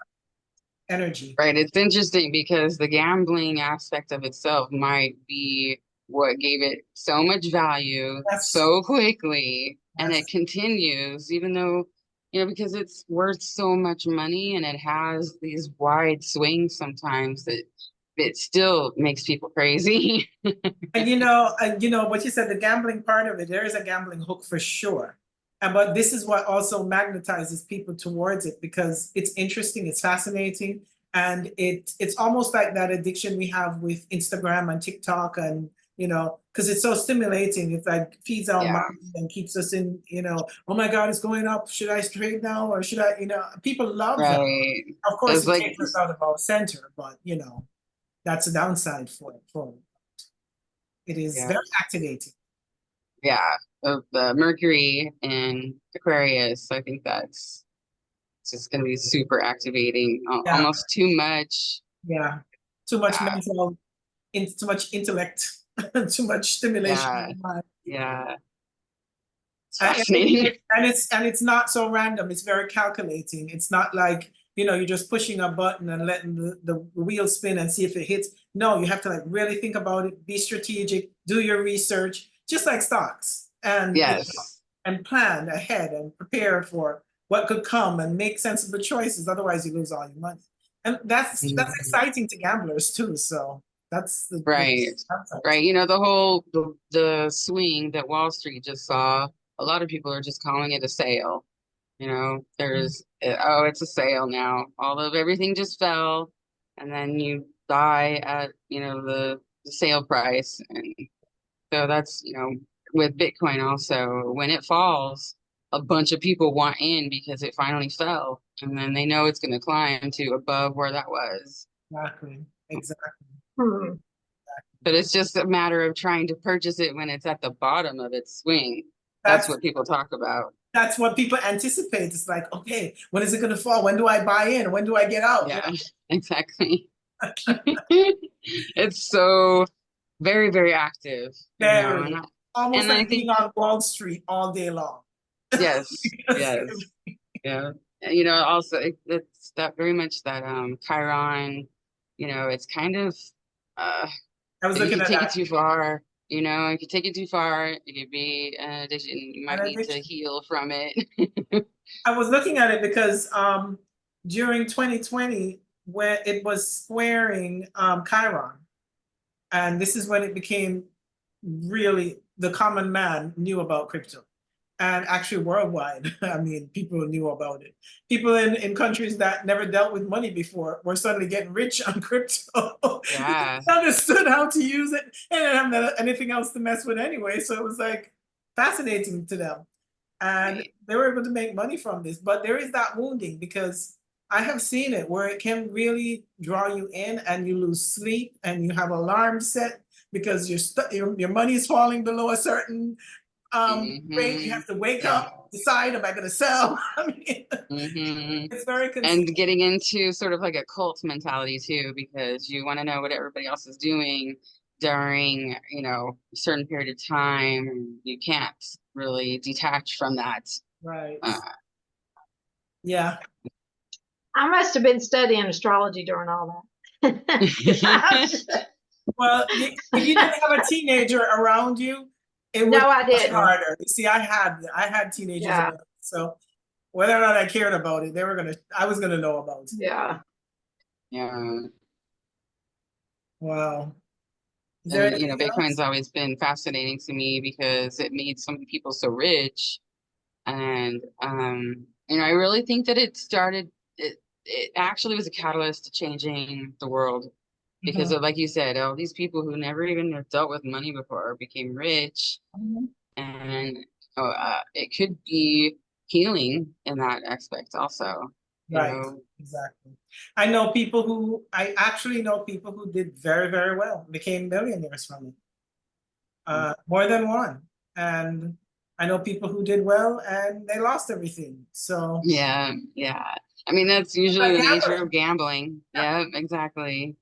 [SPEAKER 1] energy.
[SPEAKER 2] right. It's interesting because the gambling aspect of itself might be what gave it so much value
[SPEAKER 1] Yes,
[SPEAKER 2] so quickly, and it
[SPEAKER 1] yes,
[SPEAKER 2] continues, even though, because it's worth so much money and it has these wide swings sometimes that it still makes people crazy.
[SPEAKER 1] and what you said, the gambling part of it, there is a gambling hook for sure. But this is what also magnetizes people towards it, because it's interesting, it's fascinating, and it's almost like that addiction we have with Instagram and TikTok, and because it's so stimulating. It's like feeds our
[SPEAKER 2] Yeah,
[SPEAKER 1] mind and keeps us in, oh my God, it's going up. Should I trade now, or should I, people love that.
[SPEAKER 2] right.
[SPEAKER 1] Of course,
[SPEAKER 2] It's
[SPEAKER 1] it
[SPEAKER 2] like,
[SPEAKER 1] takes us out of our center, but that's a downside for it. It is
[SPEAKER 2] yeah,
[SPEAKER 1] very activating.
[SPEAKER 2] yeah, of the Mercury in Aquarius. I think that's just going to be super activating,
[SPEAKER 1] Yeah,
[SPEAKER 2] almost too much.
[SPEAKER 1] yeah. Too much
[SPEAKER 2] Yeah,
[SPEAKER 1] too much intellect, too much stimulation of
[SPEAKER 2] yeah,
[SPEAKER 1] the mind.
[SPEAKER 2] yeah. It's
[SPEAKER 1] And,
[SPEAKER 2] fascinating.
[SPEAKER 1] it's not so random. It's very calculating. It's not like you're just pushing a button and letting the wheel spin and see if it hits. No, you have to like really think about it, be strategic, do your research, just like stocks, and
[SPEAKER 2] Yes.
[SPEAKER 1] and plan ahead and prepare for what could come and make sensible choices. Otherwise, you lose all your money. And that's
[SPEAKER 2] Mhm.
[SPEAKER 1] exciting to gamblers too. So that's the
[SPEAKER 2] Right.
[SPEAKER 1] downside.
[SPEAKER 2] Right. The whole the swing that Wall Street just saw, a lot of people are just calling it a sale. It's a sale now. All of everything just fell, and then you buy at, the sale price. And so that's, with Bitcoin also, when it falls, a bunch of people want in because it finally fell, and then they know it's going to climb to above where that was.
[SPEAKER 1] Exactly. Exactly.
[SPEAKER 5] Hmm.
[SPEAKER 2] But it's just a matter of trying to purchase it when it's at the bottom of its swing. That's
[SPEAKER 1] That's
[SPEAKER 2] what people talk about.
[SPEAKER 1] that's what people anticipate. It's like, okay, when is it going to fall? When do I buy in? When do I get out?
[SPEAKER 2] Yeah, exactly. It's so very, very active, you know,
[SPEAKER 1] Very, almost
[SPEAKER 2] and I
[SPEAKER 1] like
[SPEAKER 2] think
[SPEAKER 1] being on Wall Street all day long.
[SPEAKER 2] yes, yes, yeah. You know, also it's that very much that Chiron, you know, it's kind of
[SPEAKER 1] I was
[SPEAKER 2] you
[SPEAKER 1] looking
[SPEAKER 2] can
[SPEAKER 1] at
[SPEAKER 2] take it
[SPEAKER 1] that.
[SPEAKER 2] too far, you know, you can take it too far, it could be an addiction, you
[SPEAKER 1] And
[SPEAKER 2] might need to heal from it.
[SPEAKER 1] I was looking at it because during 2020, when it was squaring Chiron, and this is when it became really the common man knew about crypto. And actually worldwide, I mean, people knew about it. People in countries that never dealt with money before were suddenly getting rich on crypto.
[SPEAKER 2] Yeah.
[SPEAKER 1] They understood how to use it and didn't have anything else to mess with anyway. So it was like fascinating to them. And
[SPEAKER 2] Right.
[SPEAKER 1] they were able to make money from this. But there is that wounding because I have seen it where it can really draw you in and you lose sleep and you have alarms set because your money is falling below a certain rate. You
[SPEAKER 2] Hmm.
[SPEAKER 1] have to wake up, decide, am I going to sell? I mean,
[SPEAKER 2] Hmm.
[SPEAKER 1] it's very
[SPEAKER 2] And getting into sort of like a cult mentality too, because you want to know what everybody else is doing during, you know, a certain period of time. You can't really detach from that.
[SPEAKER 1] right.
[SPEAKER 2] Uh,
[SPEAKER 1] Yeah.
[SPEAKER 5] I must have been studying astrology during all that.
[SPEAKER 1] Well, if you didn't have a teenager around you, it would
[SPEAKER 5] No,
[SPEAKER 1] be
[SPEAKER 5] I
[SPEAKER 1] much
[SPEAKER 5] didn't.
[SPEAKER 1] harder. You see, I had teenagers
[SPEAKER 5] Yeah.
[SPEAKER 1] around, so whether or not I cared about it, I was gonna know about it.
[SPEAKER 5] Yeah.
[SPEAKER 2] yeah.
[SPEAKER 1] Wow. Is there
[SPEAKER 2] And, you know,
[SPEAKER 1] anything
[SPEAKER 2] Bitcoin's
[SPEAKER 1] else?
[SPEAKER 2] always been fascinating to me because it made so many people so rich. And, you know, I really think that it actually was a catalyst to changing the world because
[SPEAKER 1] Mhm.
[SPEAKER 2] of, like you said, all these people who never even have dealt with money before became rich. And it could be healing in that aspect also, you
[SPEAKER 1] Right,
[SPEAKER 2] know.
[SPEAKER 1] exactly. I actually know people who did very, very well, became millionaires from it. More than one. And I know people who did well and they lost everything. So
[SPEAKER 2] Yeah, yeah. I mean, that's usually
[SPEAKER 1] like
[SPEAKER 2] the nature
[SPEAKER 1] gambling.
[SPEAKER 2] of gambling.
[SPEAKER 1] Yeah.
[SPEAKER 2] Yeah, exactly.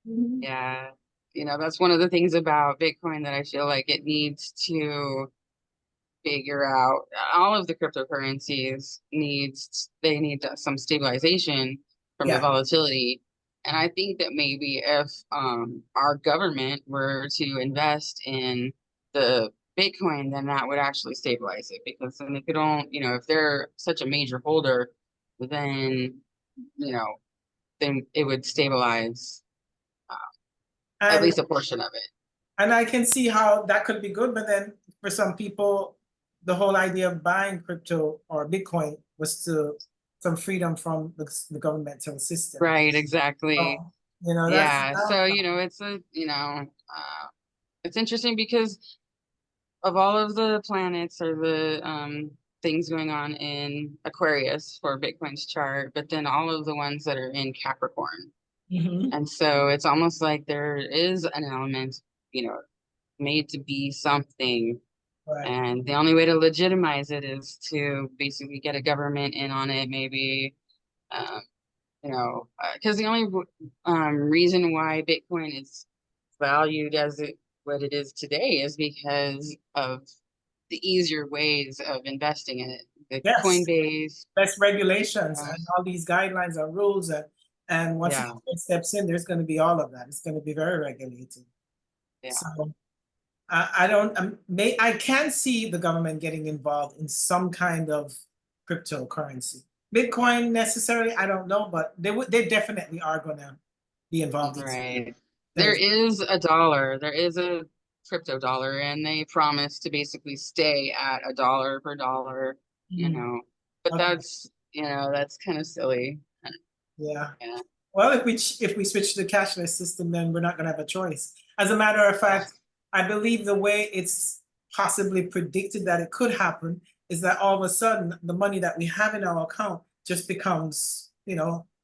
[SPEAKER 1] Mhm.
[SPEAKER 2] Yeah. You know, that's one of the things about Bitcoin that I feel like it needs to figure out. All of the cryptocurrencies they need some stabilization from the
[SPEAKER 1] Yeah.
[SPEAKER 2] volatility. And I think that maybe if our government were to invest in the Bitcoin, then that would actually stabilize it because then if they don't, you know, if they're such a major holder, then you know, then it would stabilize at
[SPEAKER 1] And
[SPEAKER 2] least a portion of it.
[SPEAKER 1] and I can see how that could be good, but then for some people, the whole idea of buying crypto or Bitcoin was to some freedom from the governmental system.
[SPEAKER 2] Right, exactly.
[SPEAKER 1] So, that's
[SPEAKER 2] Yeah. So, you know, it's interesting because of all of the planets or the things going on in Aquarius for Bitcoin's chart, but then all of the ones that are in Capricorn.
[SPEAKER 1] Mhm.
[SPEAKER 2] And so it's almost like there is an element, you know, made to be something.
[SPEAKER 1] Right.
[SPEAKER 2] And the only way to legitimize it is to basically get a government in on it, maybe, um, you know, because the only reason why Bitcoin is valued as what it is today is because of the easier ways of investing in it. The
[SPEAKER 1] Yes.
[SPEAKER 2] Coinbase,
[SPEAKER 1] Less regulations
[SPEAKER 2] uh,
[SPEAKER 1] and all these guidelines and rules and once the
[SPEAKER 2] yeah,
[SPEAKER 1] government steps in, there's going to be all of that. It's going to be very regulated.
[SPEAKER 2] yeah,
[SPEAKER 1] So I don't I can see the government getting involved in some kind of cryptocurrency. Bitcoin necessarily, I don't know, but they definitely are going to be involved in something.
[SPEAKER 2] right.
[SPEAKER 1] That
[SPEAKER 2] There
[SPEAKER 1] is,
[SPEAKER 2] is a dollar, there is a crypto dollar, and they promise to basically stay at a dollar per dollar, you
[SPEAKER 1] Mhm.
[SPEAKER 2] know, but
[SPEAKER 1] Okay.
[SPEAKER 2] that's, you know, that's kind of silly.
[SPEAKER 1] Yeah.
[SPEAKER 2] Yeah.
[SPEAKER 1] Well, if we switch to the cashless system, then we're not going to have a choice. As a matter of fact, I believe the way it's possibly predicted that it could happen is that all of a sudden the money that we have in our account just becomes,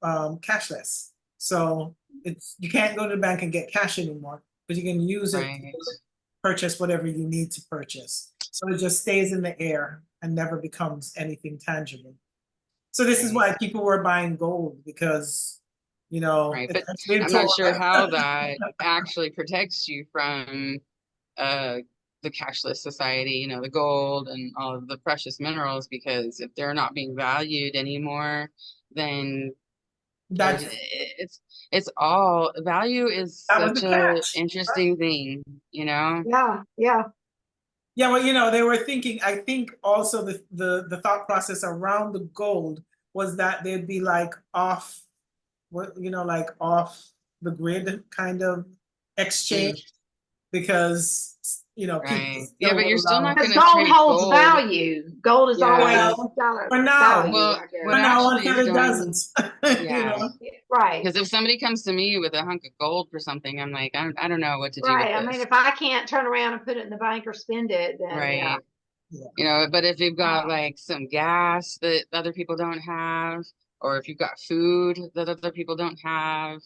[SPEAKER 1] cashless. So you can't go to the bank and get cash anymore but you can use it
[SPEAKER 2] Right.
[SPEAKER 1] to purchase whatever you need to purchase. So it just stays in the air and never becomes anything tangible. So this is why people were buying gold, because, you know,
[SPEAKER 2] Right.
[SPEAKER 1] it's
[SPEAKER 2] But
[SPEAKER 1] been
[SPEAKER 2] I'm not
[SPEAKER 1] told.
[SPEAKER 2] sure how that actually protects you from the cashless society, you know, the gold and all of the precious minerals, because if they're not being valued anymore, then
[SPEAKER 1] That's
[SPEAKER 2] it's all value is
[SPEAKER 1] that was the
[SPEAKER 2] such a
[SPEAKER 1] catch.
[SPEAKER 2] interesting thing, you know?
[SPEAKER 5] Yeah, yeah.
[SPEAKER 1] Yeah, well, you know, they were thinking, I think also the thought process around the gold was that they'd be like off, what, you know, like off the grid kind of exchange, because, you know, people
[SPEAKER 2] Right. Yeah,
[SPEAKER 1] still
[SPEAKER 2] but
[SPEAKER 1] would
[SPEAKER 2] you're still
[SPEAKER 1] allow.
[SPEAKER 2] not
[SPEAKER 5] Because
[SPEAKER 2] going to
[SPEAKER 5] gold
[SPEAKER 2] trade
[SPEAKER 5] holds
[SPEAKER 2] gold.
[SPEAKER 5] value. Gold has always
[SPEAKER 2] Yeah.
[SPEAKER 1] Well,
[SPEAKER 5] got a
[SPEAKER 1] for now.
[SPEAKER 5] value,
[SPEAKER 2] Well,
[SPEAKER 5] I guess.
[SPEAKER 2] what
[SPEAKER 1] For now,
[SPEAKER 2] actually
[SPEAKER 1] until
[SPEAKER 2] is
[SPEAKER 1] it
[SPEAKER 2] going,
[SPEAKER 1] doesn't. You
[SPEAKER 2] yeah.
[SPEAKER 1] know?
[SPEAKER 5] Right,
[SPEAKER 2] Because if somebody comes to me with a hunk of gold for something, I'm like, I don't know what to do with
[SPEAKER 5] right. I mean,
[SPEAKER 2] this.
[SPEAKER 5] if I can't turn around and put it in the bank or spend it, then yeah.
[SPEAKER 2] Right.
[SPEAKER 1] Yeah.
[SPEAKER 2] You know, but if you've got
[SPEAKER 5] Um,
[SPEAKER 2] like some gas that other people don't have, or if you've got food that other people don't have,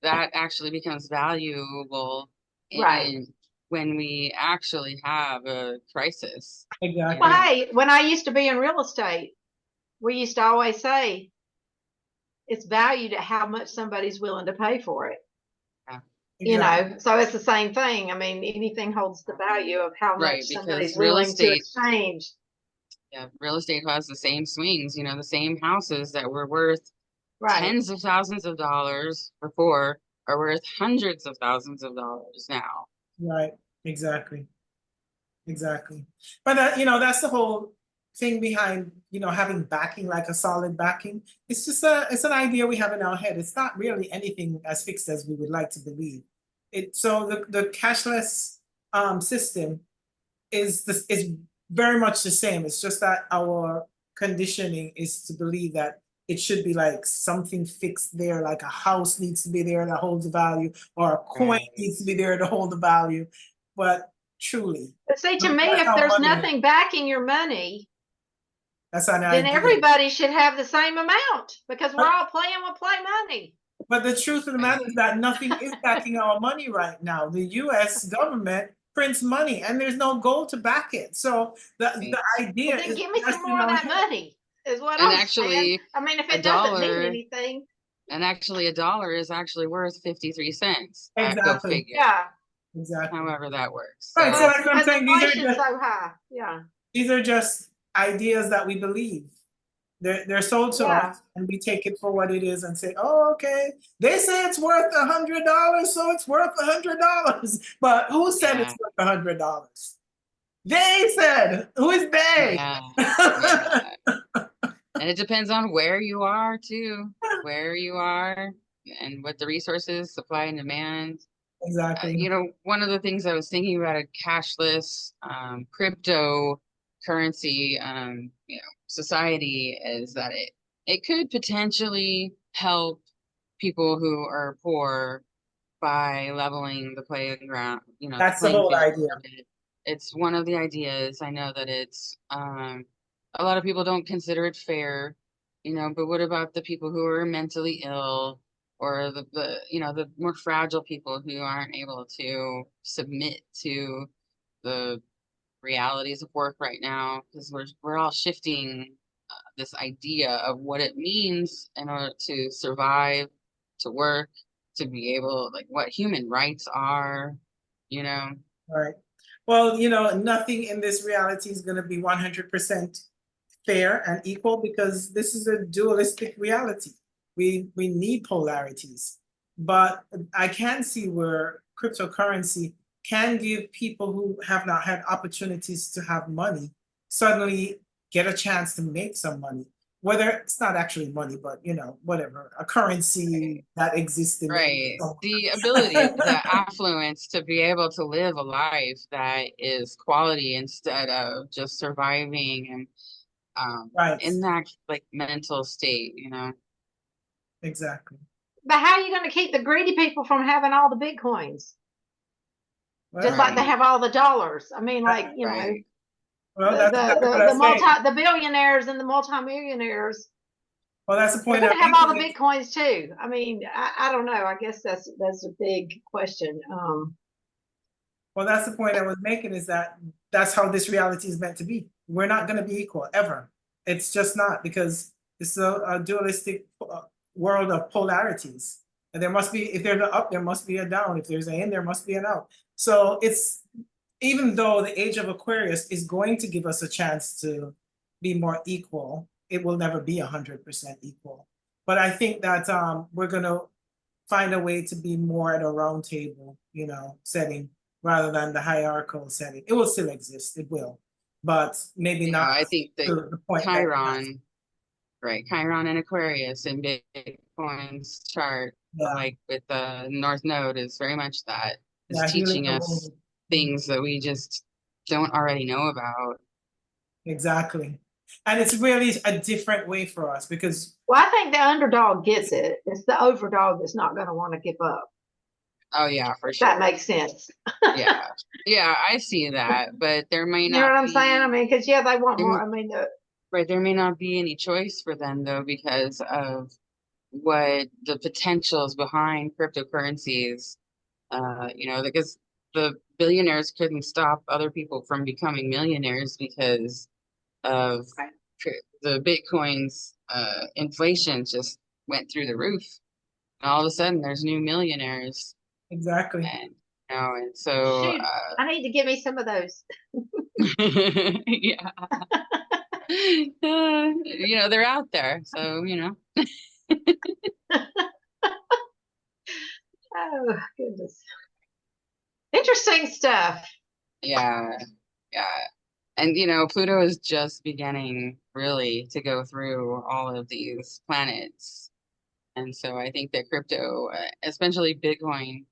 [SPEAKER 2] that actually becomes valuable
[SPEAKER 5] Right.
[SPEAKER 2] in when we actually have a crisis. You
[SPEAKER 1] Exactly.
[SPEAKER 5] Well,
[SPEAKER 2] know?
[SPEAKER 5] hey, when I used to be in real estate, we used to always say it's valued at how much somebody's willing to pay for it.
[SPEAKER 2] Yeah.
[SPEAKER 5] You
[SPEAKER 1] Exactly.
[SPEAKER 5] know, so it's the same thing. I mean, anything holds the value of how much
[SPEAKER 2] Right,
[SPEAKER 5] somebody's
[SPEAKER 2] because real
[SPEAKER 5] willing to
[SPEAKER 2] estate,
[SPEAKER 5] exchange.
[SPEAKER 2] yeah, real estate has the same swings, you know, the same houses that were worth
[SPEAKER 5] Right.
[SPEAKER 2] tens of thousands of dollars before are worth hundreds of thousands of dollars now.
[SPEAKER 1] Right. Exactly. Exactly. But that, you know, that's the whole thing behind, you know, having backing, like a solid backing. It's just it's an idea we have in our head. It's not really anything as fixed as we would like to believe. So the cashless system is very much the same. It's just that our conditioning is to believe that it should be like something fixed there, like a house needs to be there that holds the value, or a coin
[SPEAKER 2] Right.
[SPEAKER 1] needs to be there to hold the value. But truly,
[SPEAKER 5] But see, to me,
[SPEAKER 1] that's
[SPEAKER 5] if
[SPEAKER 1] how
[SPEAKER 5] there's
[SPEAKER 1] money,
[SPEAKER 5] nothing backing your money,
[SPEAKER 1] that's an
[SPEAKER 5] then
[SPEAKER 1] idea.
[SPEAKER 5] everybody should have the same amount because we're all playing with play money.
[SPEAKER 1] But the truth of the matter is that nothing is backing our money right now. The US government prints money and there's no gold to back it. So the idea
[SPEAKER 5] Well, then
[SPEAKER 1] is
[SPEAKER 5] give me
[SPEAKER 1] just
[SPEAKER 5] some
[SPEAKER 1] in
[SPEAKER 5] more of
[SPEAKER 1] our
[SPEAKER 5] that
[SPEAKER 1] head.
[SPEAKER 5] money, is what
[SPEAKER 2] And
[SPEAKER 5] I'm saying.
[SPEAKER 2] actually,
[SPEAKER 5] I mean, if
[SPEAKER 2] a
[SPEAKER 5] it doesn't mean
[SPEAKER 2] dollar,
[SPEAKER 5] anything,
[SPEAKER 2] and actually a dollar is actually worth 53 cents. Go
[SPEAKER 1] Exactly.
[SPEAKER 2] figure.
[SPEAKER 5] yeah.
[SPEAKER 1] Exactly.
[SPEAKER 2] However that works.
[SPEAKER 1] Right. So
[SPEAKER 2] So,
[SPEAKER 1] that's what I'm
[SPEAKER 5] Because
[SPEAKER 1] saying.
[SPEAKER 5] inflation's so high. Yeah.
[SPEAKER 1] These are just ideas that we believe. They're sold to
[SPEAKER 5] Yeah.
[SPEAKER 1] us, and we take it for what it is and say, "Oh, okay." They say it's worth $100, so it's worth $100. But who said
[SPEAKER 2] yeah,
[SPEAKER 1] it's worth $100? They said. Who is they?
[SPEAKER 2] yeah, yeah. And it depends on where you are too, where you are and what the resources, supply and demand.
[SPEAKER 1] Exactly.
[SPEAKER 2] You know, one of the things I was thinking about a cashless cryptocurrency you know, society is that it could potentially help people who are poor by leveling the playground, you know, the
[SPEAKER 1] That's the
[SPEAKER 2] playing
[SPEAKER 1] whole
[SPEAKER 2] field
[SPEAKER 1] idea.
[SPEAKER 2] a bit. It's one of the ideas. I know that it's a lot of people don't consider it fair, you know, but what about the people who are mentally ill, or the you know, the more fragile people who aren't able to submit to the realities of work right now, because we're all shifting this idea of what it means in order to survive, to work, to be able, like, what human rights are, you know.
[SPEAKER 1] Right. Well, you know, nothing in this reality is going to be 100% fair and equal, because this is a dualistic reality. We need polarities. But I can see where cryptocurrency can give people who have not had opportunities to have money suddenly get a chance to make some money. Whether it's not actually money, but you know, whatever, a currency that exists in
[SPEAKER 2] Right.
[SPEAKER 1] some.
[SPEAKER 2] The ability, the affluence to be able to live a life that is quality instead of just surviving and
[SPEAKER 1] Right.
[SPEAKER 2] in that like mental state, you know.
[SPEAKER 1] Exactly.
[SPEAKER 5] But how are you going to keep the greedy people from having all the bitcoins?
[SPEAKER 1] Well,
[SPEAKER 5] Just like they
[SPEAKER 2] Right.
[SPEAKER 5] have all the dollars. I mean, like, you know,
[SPEAKER 2] Right.
[SPEAKER 1] well,
[SPEAKER 5] the
[SPEAKER 1] that's what I say.
[SPEAKER 5] the billionaires and the multimillionaires,
[SPEAKER 1] Well, that's the
[SPEAKER 5] they're
[SPEAKER 1] point
[SPEAKER 5] going
[SPEAKER 1] I'm
[SPEAKER 5] to have all the
[SPEAKER 1] making.
[SPEAKER 5] bitcoins too. I mean, I don't know. I guess that's a big question.
[SPEAKER 1] Well, that's the point I was making, is that that's how this reality is meant to be. We're not going to be equal ever. It's just not, because it's a dualistic world of polarities. And there must be, if there's an up, there must be a down. If there's an in, there must be an out. So it's, even though the age of Aquarius is going to give us a chance to be more equal, it will never be 100% equal. But I think that we're going to find a way to be more at a round table, you know, setting, rather than the hierarchical setting. It will still exist, it will, but maybe
[SPEAKER 2] Yeah,
[SPEAKER 1] not
[SPEAKER 2] I think
[SPEAKER 1] to
[SPEAKER 2] that
[SPEAKER 1] the point that it has.
[SPEAKER 2] Chiron, right? Chiron and Aquarius in Bitcoin's chart,
[SPEAKER 1] Yeah,
[SPEAKER 2] like with the North Node, is very much that. Is
[SPEAKER 1] yeah, healing
[SPEAKER 2] teaching
[SPEAKER 1] the
[SPEAKER 2] us
[SPEAKER 1] wound.
[SPEAKER 2] things that we just don't already know about.
[SPEAKER 1] Exactly. And it's really a different way for us, because
[SPEAKER 5] Well, I think the underdog gets it. It's the overdog that's not going to want to give up.
[SPEAKER 2] Oh yeah, for
[SPEAKER 5] If that
[SPEAKER 2] sure.
[SPEAKER 5] makes sense.
[SPEAKER 2] Yeah, yeah, I see that, but there may
[SPEAKER 5] You know
[SPEAKER 2] not
[SPEAKER 5] what I'm
[SPEAKER 2] be.
[SPEAKER 5] saying? I mean, because yeah, they want
[SPEAKER 2] there
[SPEAKER 5] more.
[SPEAKER 2] m-
[SPEAKER 5] I mean,
[SPEAKER 2] right, there may not be any choice for them though, because of what the potentials behind cryptocurrencies. You know, because the billionaires couldn't stop other people from becoming millionaires because of the Bitcoin's inflation just went through the roof. And all of a sudden, there's new millionaires,
[SPEAKER 1] exactly.
[SPEAKER 2] and you know, and so
[SPEAKER 5] shoot, I need to get me some of those.
[SPEAKER 2] yeah, you know, they're out there, so you know.
[SPEAKER 5] Oh goodness, interesting stuff.
[SPEAKER 2] Yeah, yeah. And you know, Pluto is just beginning really to go through all of these planets. And so I think that crypto, especially Bitcoin,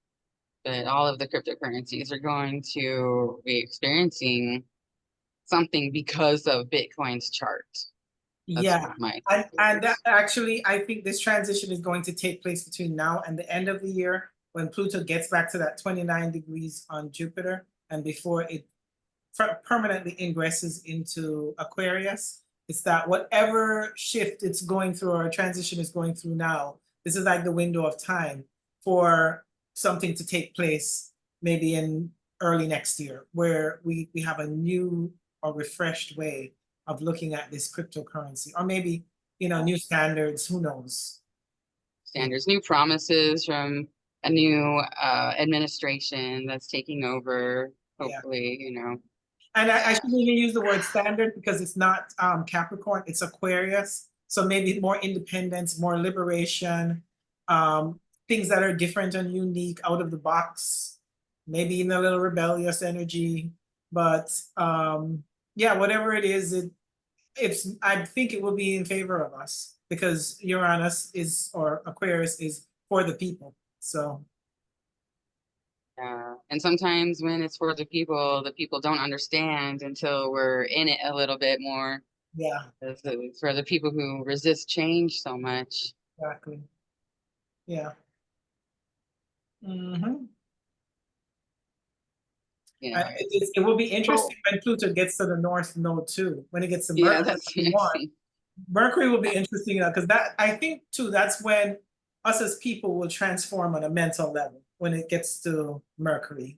[SPEAKER 2] but all of the cryptocurrencies are going to be experiencing something because of Bitcoin's chart. That's
[SPEAKER 1] Yeah.
[SPEAKER 2] my
[SPEAKER 1] And that actually, I think this transition is going to take place between now and the end of the year, when Pluto gets back to that 29 degrees on Jupiter, and before it permanently ingresses into Aquarius. It's that whatever shift it's going through, or transition is going through now, this is like the window of time for something to take place, maybe in early next year, where we have a new or refreshed way of looking at this cryptocurrency, or maybe, you know, new standards, who knows?
[SPEAKER 2] standards, new promises from a new administration that's taking over,
[SPEAKER 1] Yeah.
[SPEAKER 2] hopefully, you know.
[SPEAKER 1] And I shouldn't even use the word standard, because it's not Capricorn, it's Aquarius. So maybe more independence, more liberation, things that are different and unique, out of the box, maybe even a little rebellious energy. But yeah, whatever it is, I think it will be in favor of us, because Uranus is, or Aquarius is, for the people. So
[SPEAKER 2] Yeah. And sometimes when it's for the people don't understand until we're in it a little bit more.
[SPEAKER 1] yeah,
[SPEAKER 2] For the people who resist change so much.
[SPEAKER 1] exactly. Yeah. Mm-hmm.
[SPEAKER 2] You know,
[SPEAKER 1] It will be interesting when Pluto gets to the North Node too. When it gets to
[SPEAKER 2] yeah,
[SPEAKER 1] Mercury,
[SPEAKER 2] that's the next thing.
[SPEAKER 1] Mercury will be interesting, you know, because that, I think too, that's when us as people will transform on a mental level, when it gets to Mercury.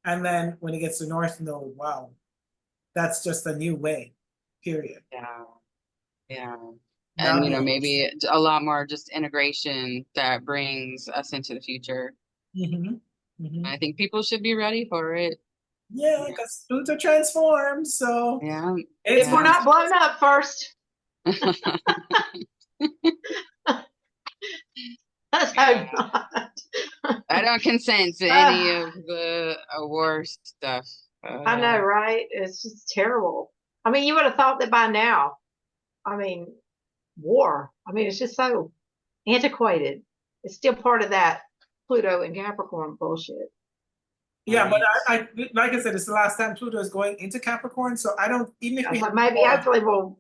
[SPEAKER 1] And then when it gets to North Node, wow, that's just a new way, period.
[SPEAKER 2] Yeah. Yeah. And
[SPEAKER 1] That'll
[SPEAKER 2] you know,
[SPEAKER 1] be
[SPEAKER 2] maybe a lot more just integration that brings us into the future.
[SPEAKER 1] interesting.
[SPEAKER 2] I think people should be ready for it.
[SPEAKER 1] Yeah, because Pluto transforms, so
[SPEAKER 2] Yeah.
[SPEAKER 1] it's
[SPEAKER 5] If we're not blown up first, let's hope not.
[SPEAKER 2] I don't consent to any of the war stuff.
[SPEAKER 5] I know, right? It's just terrible. I mean, you would have thought that by now. I mean, war. I mean, it's just so antiquated. It's still part of that Pluto and Capricorn bullshit.
[SPEAKER 1] yeah, but
[SPEAKER 2] Right.
[SPEAKER 1] I like I said, it's the last time Pluto is going into Capricorn, so I don't, even if we
[SPEAKER 5] But
[SPEAKER 1] have
[SPEAKER 5] maybe,
[SPEAKER 1] war,
[SPEAKER 5] hopefully, we'll.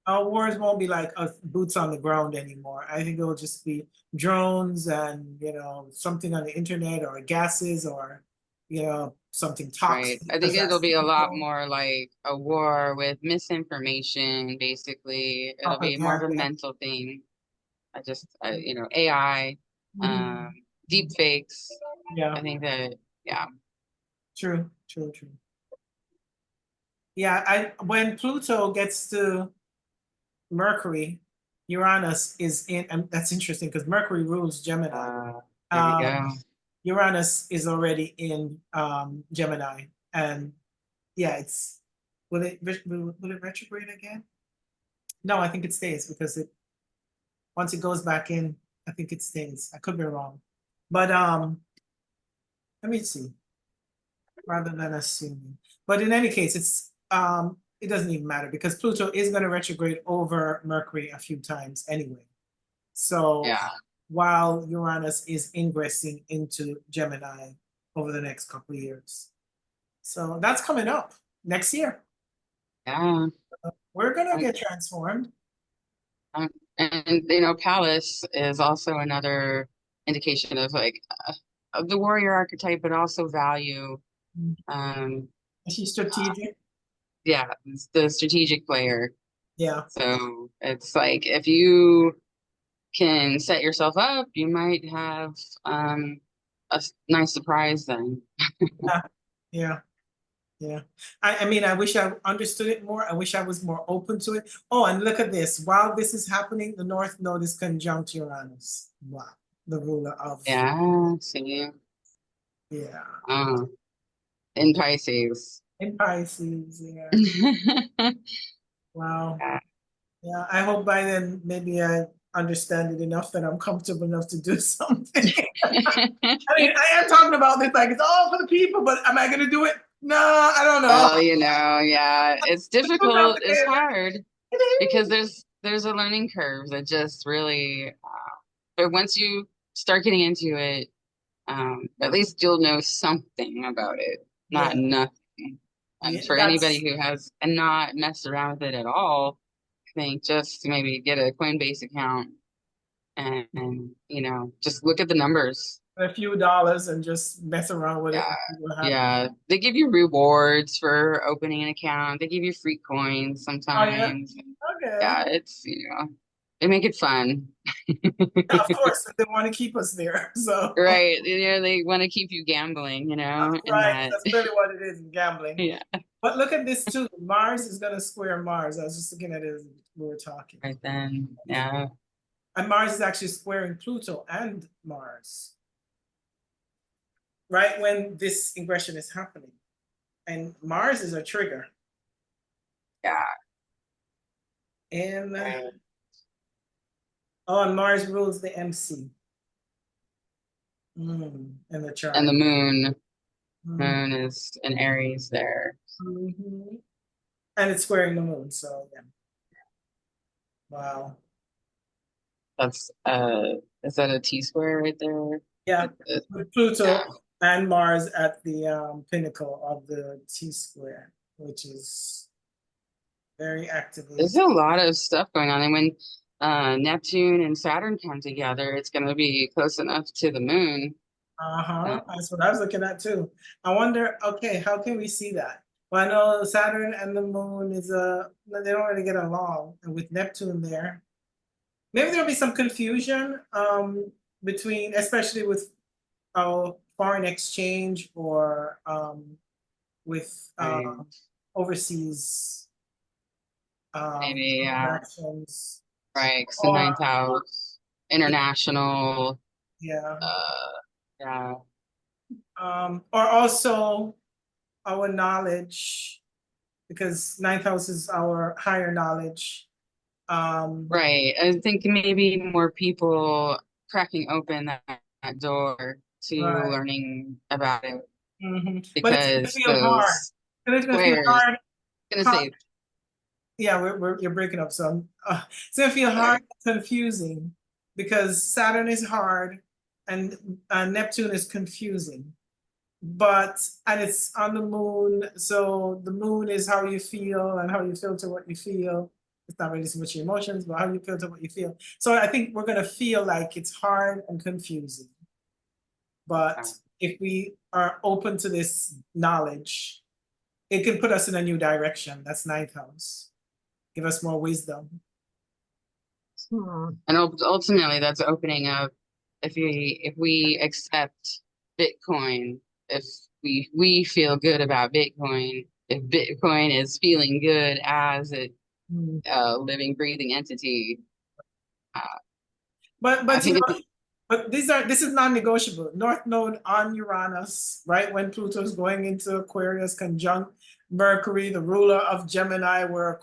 [SPEAKER 1] our wars won't be like boots on the ground anymore. I think it'll just be drones, and you know, something on the internet, or gases, or you know, something
[SPEAKER 2] Right.
[SPEAKER 1] toxic,
[SPEAKER 2] I think
[SPEAKER 1] because
[SPEAKER 2] it'll
[SPEAKER 1] that's
[SPEAKER 2] be a lot
[SPEAKER 1] typical
[SPEAKER 2] more like a war with misinformation, basically. It'll be more of a
[SPEAKER 1] propaganda.
[SPEAKER 2] mental thing. You know, AI,
[SPEAKER 1] Mhm.
[SPEAKER 2] deep fakes.
[SPEAKER 1] Yeah.
[SPEAKER 2] I think that, yeah.
[SPEAKER 1] True, true, true. Yeah, when Pluto gets to Mercury, Uranus is in, and that's interesting because Mercury rules Gemini.
[SPEAKER 2] There we go.
[SPEAKER 1] Uranus is already in Gemini, and yeah, will it retrograde again? No, I think it stays because once it goes back in, I think it stays. I could be wrong, but let me see. Rather than assuming, but in any case, it doesn't even matter because Pluto is going to retrograde over Mercury a few times anyway. So
[SPEAKER 2] Yeah.
[SPEAKER 1] while Uranus is ingressing into Gemini over the next couple of years. So that's coming up next year.
[SPEAKER 2] Yeah.
[SPEAKER 1] We're gonna get transformed.
[SPEAKER 2] And you know, Palace is also another indication of like of the warrior archetype, but also value.
[SPEAKER 1] She's strategic.
[SPEAKER 2] Yeah, it's the strategic player.
[SPEAKER 1] Yeah.
[SPEAKER 2] So it's like if you can set yourself up, you might have nice surprise then.
[SPEAKER 1] Yeah. Yeah. I mean, I wish I understood it more. I wish I was more open to it. Oh, and look at this. While this is happening, the North Node is conjunct Uranus. Wow. The ruler of.
[SPEAKER 2] Yeah, see.
[SPEAKER 1] Yeah.
[SPEAKER 2] In Pisces.
[SPEAKER 1] In Pisces, yeah.
[SPEAKER 2] Yeah.
[SPEAKER 1] Wow. Yeah, I hope by then maybe I understand it enough that I'm comfortable enough to do something. I mean, I am talking about this like it's all for the people, but am I going to do it? No, I don't know.
[SPEAKER 2] Well, you know, yeah, it's difficult. It's hard because there's a learning curve that just really, but once you start getting into it, at least you'll know something about it, not nothing. And
[SPEAKER 1] Yeah,
[SPEAKER 2] for anybody who has and not messed around with it at all, I think just maybe get a Coinbase account and you know, just look at the numbers.
[SPEAKER 1] a few dollars and just mess around with it.
[SPEAKER 2] Yeah, they give you rewards for opening an account. They give you free coins sometimes.
[SPEAKER 1] Okay.
[SPEAKER 2] Yeah, it's you know, they make it fun.
[SPEAKER 1] Yeah, of course, they want to keep us there. So
[SPEAKER 2] Right, you know, they want to keep you gambling, you know, and
[SPEAKER 1] right, that's really what it is in gambling.
[SPEAKER 2] Yeah.
[SPEAKER 1] But look at this too. Mars is gonna square Mars. I was just looking at it as we were talking.
[SPEAKER 2] Right then, yeah.
[SPEAKER 1] And Mars is actually squaring Pluto and Mars. Right when this ingression is happening. And Mars is a trigger.
[SPEAKER 2] Yeah.
[SPEAKER 1] And and Mars rules the MC. And the chart.
[SPEAKER 2] And the moon. Moon is in Aries there.
[SPEAKER 1] And it's squaring the moon, so yeah. Wow.
[SPEAKER 2] That's is that a T-square right there?
[SPEAKER 1] Yeah, with Pluto and Mars at the pinnacle of the T-square, which is very actively.
[SPEAKER 2] There's a lot of stuff going on, and when Neptune and Saturn come together, it's going to be close enough to the moon.
[SPEAKER 1] That's what I was looking at too. I wonder, okay, how can we see that? Well, I know Saturn and the moon they don't really get along, and with Neptune there, maybe there'll be some confusion between, especially with foreign exchange or with overseas
[SPEAKER 2] Maybe,
[SPEAKER 1] transactions.
[SPEAKER 2] Right, the ninth house, international.
[SPEAKER 1] Yeah.
[SPEAKER 2] Yeah.
[SPEAKER 1] Or also our knowledge, because ninth house is our higher knowledge.
[SPEAKER 2] Right. I think maybe more people cracking open that door to learning about it.
[SPEAKER 1] But it's gonna feel hard. It's gonna feel hard.
[SPEAKER 2] Gonna say,
[SPEAKER 1] yeah, you're breaking up some. It's gonna feel hard and confusing because Saturn is hard and Neptune is confusing. And it's on the moon, so the moon is how you feel and how you filter what you feel. It's not really so much your emotions, but how you filter what you feel. So I think we're gonna feel like it's hard and confusing. But if we are open to this knowledge, it can put us in a new direction. That's ninth house. Give us more wisdom.
[SPEAKER 2] And ultimately that's opening up if we accept Bitcoin, if we feel good about Bitcoin. If Bitcoin is feeling good as a
[SPEAKER 1] Mm.
[SPEAKER 2] living, breathing entity,
[SPEAKER 1] But
[SPEAKER 2] I
[SPEAKER 1] you
[SPEAKER 2] think
[SPEAKER 1] know, but this is non-negotiable. North Node on Uranus, right when Pluto is going into Aquarius, conjunct Mercury, the ruler of Gemini, where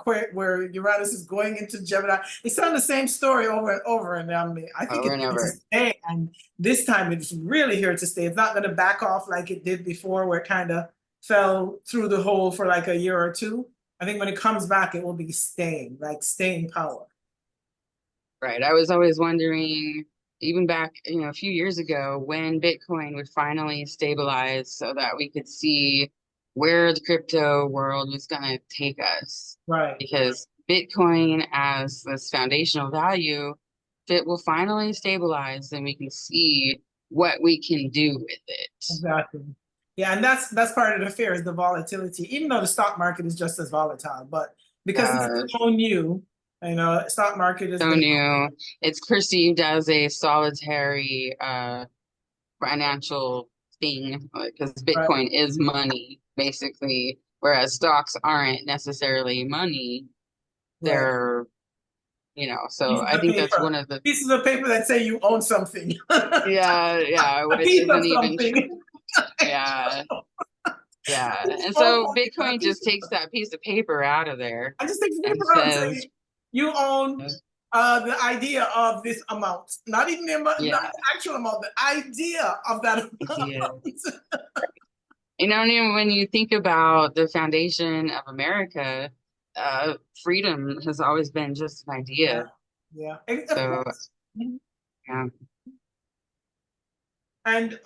[SPEAKER 1] Uranus is going into Gemini. It's telling the same story over and over. And I think
[SPEAKER 2] over
[SPEAKER 1] it's
[SPEAKER 2] and
[SPEAKER 1] here to
[SPEAKER 2] over.
[SPEAKER 1] stay. And this time it's really here to stay. It's not going to back off like it did before, where it kind of fell through the hole for like a year or two. I think when it comes back, it will be staying, like staying power.
[SPEAKER 2] Right. I was always wondering, even back, a few years ago, when Bitcoin would finally stabilize so that we could see where the crypto world was going to take us.
[SPEAKER 1] Right.
[SPEAKER 2] Because Bitcoin as this foundational value, if it will finally stabilize, then we can see what we can do with it.
[SPEAKER 1] Exactly. Yeah, and that's part of the fear is the volatility, even though the stock market is just as volatile. But because it's so new, stock market has
[SPEAKER 2] So
[SPEAKER 1] been
[SPEAKER 2] new. It's perceived as a solitary financial thing because
[SPEAKER 1] right.
[SPEAKER 2] Bitcoin is money, basically, whereas stocks aren't necessarily money.
[SPEAKER 1] Right.
[SPEAKER 2] They're, so
[SPEAKER 1] Pieces
[SPEAKER 2] I
[SPEAKER 1] of
[SPEAKER 2] think that's
[SPEAKER 1] paper.
[SPEAKER 2] one of the,
[SPEAKER 1] Pieces of paper that say you own something.
[SPEAKER 2] yeah,
[SPEAKER 1] A
[SPEAKER 2] which
[SPEAKER 1] piece of
[SPEAKER 2] isn't even true.
[SPEAKER 1] something.
[SPEAKER 2] Yeah. Yeah. And
[SPEAKER 1] Oh,
[SPEAKER 2] so
[SPEAKER 1] a
[SPEAKER 2] Bitcoin
[SPEAKER 1] piece
[SPEAKER 2] just takes that piece of paper out of there
[SPEAKER 1] I just take the
[SPEAKER 2] and
[SPEAKER 1] paper out and
[SPEAKER 2] says,
[SPEAKER 1] say you own the idea of this amount, not even the amount, not
[SPEAKER 2] yeah,
[SPEAKER 1] the actual amount, the idea of that
[SPEAKER 2] yeah.
[SPEAKER 1] amount.
[SPEAKER 2] And when you think about the foundation of America, freedom has always been just an idea.
[SPEAKER 1] Yeah.
[SPEAKER 2] So, yeah.
[SPEAKER 1] And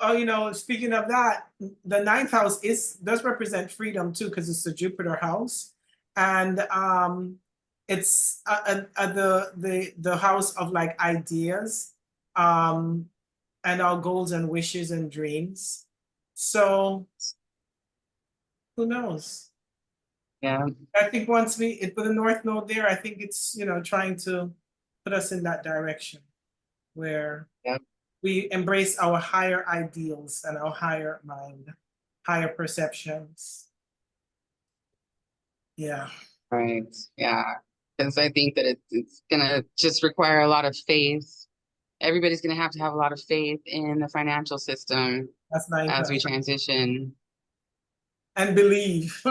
[SPEAKER 1] speaking of that, the ninth house does represent freedom too, because it's the Jupiter house, and it's the house of like ideas, and our goals and wishes and dreams. So who knows?
[SPEAKER 2] Yeah.
[SPEAKER 1] I think once we put a North Node there, I think it's trying to put us in that direction where
[SPEAKER 2] Yeah.
[SPEAKER 1] we embrace our higher ideals and our higher mind, higher perceptions. Yeah.
[SPEAKER 2] Right. Yeah. Because I think that it's gonna just require a lot of faith. Everybody's gonna have to have a lot of faith in the financial system
[SPEAKER 1] That's nine
[SPEAKER 2] as we
[SPEAKER 1] pounds.
[SPEAKER 2] transition.
[SPEAKER 1] And believe.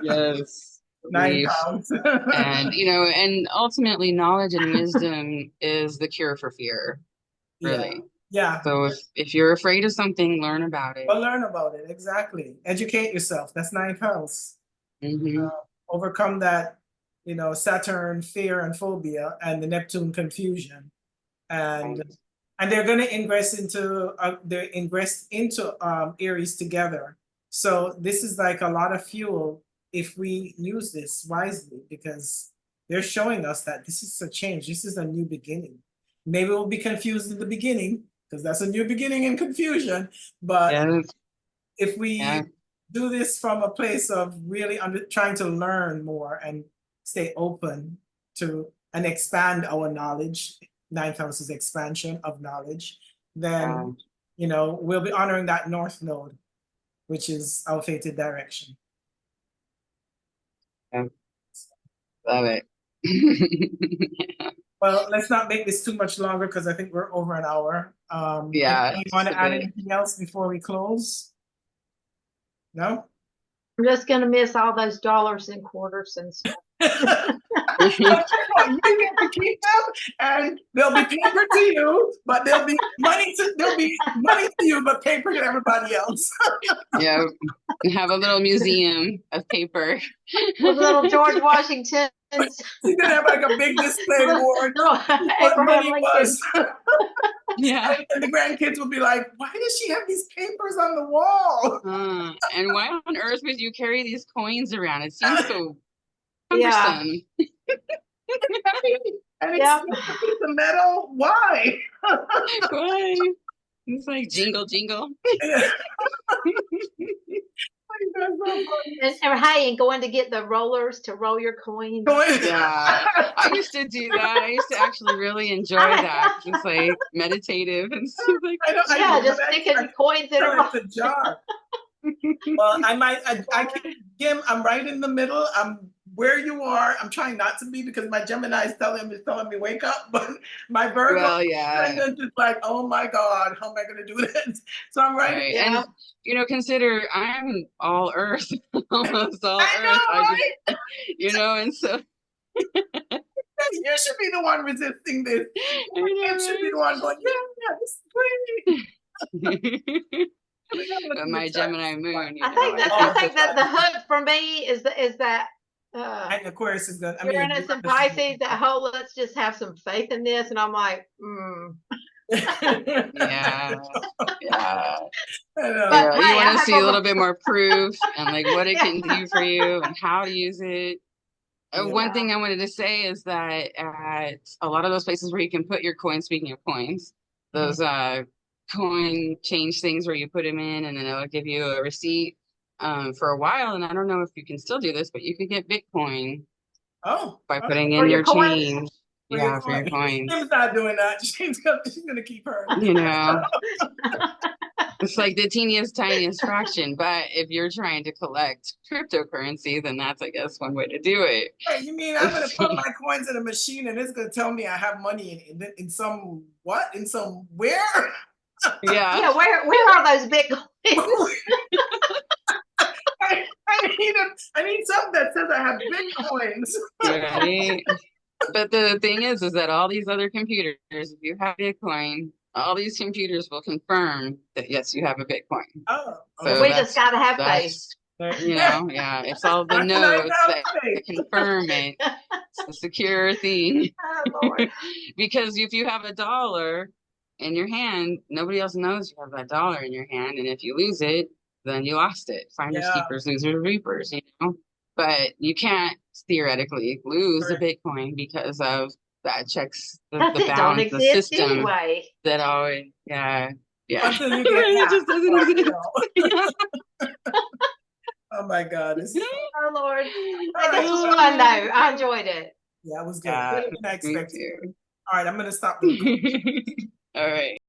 [SPEAKER 2] Yes.
[SPEAKER 1] 9 pounds.
[SPEAKER 2] And ultimately knowledge and wisdom is the cure for fear, really.
[SPEAKER 1] Yeah.
[SPEAKER 2] So if you're afraid of something, learn about it.
[SPEAKER 1] Well, learn about it. Exactly. Educate yourself. That's 9 pounds.
[SPEAKER 2] Mm-hmm.
[SPEAKER 1] Overcome that, Saturn fear and phobia and the Neptune confusion. And
[SPEAKER 2] Right.
[SPEAKER 1] and they're going to ingress into Aries together. So this is like a lot of fuel if we use this wisely, because they're showing us that this is a change. This is a new beginning. Maybe we'll be confused in the beginning because that's a new beginning in confusion. But
[SPEAKER 2] Yeah.
[SPEAKER 1] if we
[SPEAKER 2] Yeah.
[SPEAKER 1] do this from a place of really trying to learn more and stay open to and expand our knowledge, 9 houses expansion of knowledge, then we'll be honoring that North Node, which is our fated direction.
[SPEAKER 2] Yeah. Love it.
[SPEAKER 1] Well, let's not make this too much longer because I think we're over an hour.
[SPEAKER 2] Yeah.
[SPEAKER 1] You want to add anything else before we close? No?
[SPEAKER 5] I'm just gonna miss all those dollars and quarters and stuff.
[SPEAKER 1] You get to keep them, and they'll be paper to you, but there'll be money to you, but paper to everybody else.
[SPEAKER 2] Yeah. Have a little museum of paper.
[SPEAKER 5] With little George Washington.
[SPEAKER 1] You're gonna have like a big display board.
[SPEAKER 5] No,
[SPEAKER 1] What money
[SPEAKER 5] Abraham
[SPEAKER 1] was.
[SPEAKER 2] Yeah.
[SPEAKER 1] And the grandkids will be like, why does she have these papers on the wall?
[SPEAKER 2] And why on earth would you carry these coins around? It seems so
[SPEAKER 5] Yeah.
[SPEAKER 2] cumbersome.
[SPEAKER 1] And it's the metal. Why?
[SPEAKER 2] Why? It's like jingle, jingle.
[SPEAKER 5] And hey, and going to get the rollers to roll your coins.
[SPEAKER 2] Yeah, I used to do that. I used to actually really enjoy that. Just like meditative and stuff like
[SPEAKER 1] I know,
[SPEAKER 5] just sticking coins in
[SPEAKER 1] it's a jar. Well, I can, Kim, I'm right in the middle. I'm where you are. I'm trying not to be because my Gemini is telling me wake up, but my Virgo
[SPEAKER 2] Well, yeah.
[SPEAKER 1] ascendant is like, oh my God, how am I gonna do this? So I'm right.
[SPEAKER 2] Right.
[SPEAKER 5] Yeah.
[SPEAKER 2] And consider I'm all earth, almost all
[SPEAKER 1] I
[SPEAKER 2] earth.
[SPEAKER 1] know, right?
[SPEAKER 2] And so
[SPEAKER 1] You should be the one resisting this. Kim should be the one going, yeah, this is great.
[SPEAKER 2] but my Gemini moon,
[SPEAKER 5] I think that I
[SPEAKER 1] Oh,
[SPEAKER 5] think that the hook for me is that
[SPEAKER 1] And Aquarius is good. I mean,
[SPEAKER 5] Uranus and Pisces, that whole let's just have some faith in this, and I'm like,
[SPEAKER 2] yeah. Yeah.
[SPEAKER 5] But
[SPEAKER 2] You
[SPEAKER 5] hey,
[SPEAKER 2] want
[SPEAKER 5] I
[SPEAKER 2] to
[SPEAKER 5] have
[SPEAKER 2] see a
[SPEAKER 5] a-
[SPEAKER 2] little bit more proof and like what it
[SPEAKER 5] Yeah.
[SPEAKER 2] can do for you and how to use it. One
[SPEAKER 5] Yeah.
[SPEAKER 2] thing I wanted to say is that at a lot of those places where you can put your coins, speaking of coins, those coin change things where you put them in and then it'll give you a receipt for a while. And I don't know if you can still do this, but you could get Bitcoin by putting
[SPEAKER 5] For
[SPEAKER 2] in
[SPEAKER 5] your
[SPEAKER 2] your
[SPEAKER 5] coins?
[SPEAKER 2] change. Yeah, for your coins.
[SPEAKER 1] Kim's not doing that. She's gonna keep her.
[SPEAKER 2] It's like the teeniest, tiniest fraction. But if you're trying to collect cryptocurrency, then that's, I guess, one way to do it.
[SPEAKER 1] Hey, you mean I'm gonna put my coins in a machine and it's gonna tell me I have money in some what? In some where?
[SPEAKER 2] Yeah.
[SPEAKER 5] Yeah, where are those Bitcoins?
[SPEAKER 1] I need something that says I have Bitcoins.
[SPEAKER 2] Right. But the thing is that all these other computers, if you have Bitcoin, all these computers will confirm that yes, you have a Bitcoin.
[SPEAKER 1] Oh,
[SPEAKER 2] So
[SPEAKER 5] We just gotta have faith.
[SPEAKER 2] Yeah, it's all the
[SPEAKER 1] How can I
[SPEAKER 2] nodes
[SPEAKER 1] have
[SPEAKER 2] that
[SPEAKER 1] faith?
[SPEAKER 2] confirm it. It's a secure thing.
[SPEAKER 5] Oh Lord.
[SPEAKER 2] Because if you have a dollar in your hand, nobody else knows you have that dollar in your hand, and if you lose it, then you lost it. Finders
[SPEAKER 1] Yeah.
[SPEAKER 2] keepers, losers reapers, But you can't theoretically lose the Bitcoin because of that checks the
[SPEAKER 5] It don't
[SPEAKER 2] balance, the
[SPEAKER 5] exist
[SPEAKER 2] system
[SPEAKER 5] anyway.
[SPEAKER 2] that always, yeah.
[SPEAKER 1] Until you get
[SPEAKER 2] It
[SPEAKER 1] hacked.
[SPEAKER 2] just doesn't
[SPEAKER 1] Or,
[SPEAKER 2] exist.
[SPEAKER 1] Oh my God.
[SPEAKER 5] Oh Lord.
[SPEAKER 1] All
[SPEAKER 5] This was
[SPEAKER 1] right.
[SPEAKER 5] fun though. I enjoyed it.
[SPEAKER 1] Yeah, it was good.
[SPEAKER 2] Yeah,
[SPEAKER 1] Better than I
[SPEAKER 2] me
[SPEAKER 1] expected.
[SPEAKER 2] too.
[SPEAKER 1] All right, I'm gonna stop the recording.
[SPEAKER 2] All right.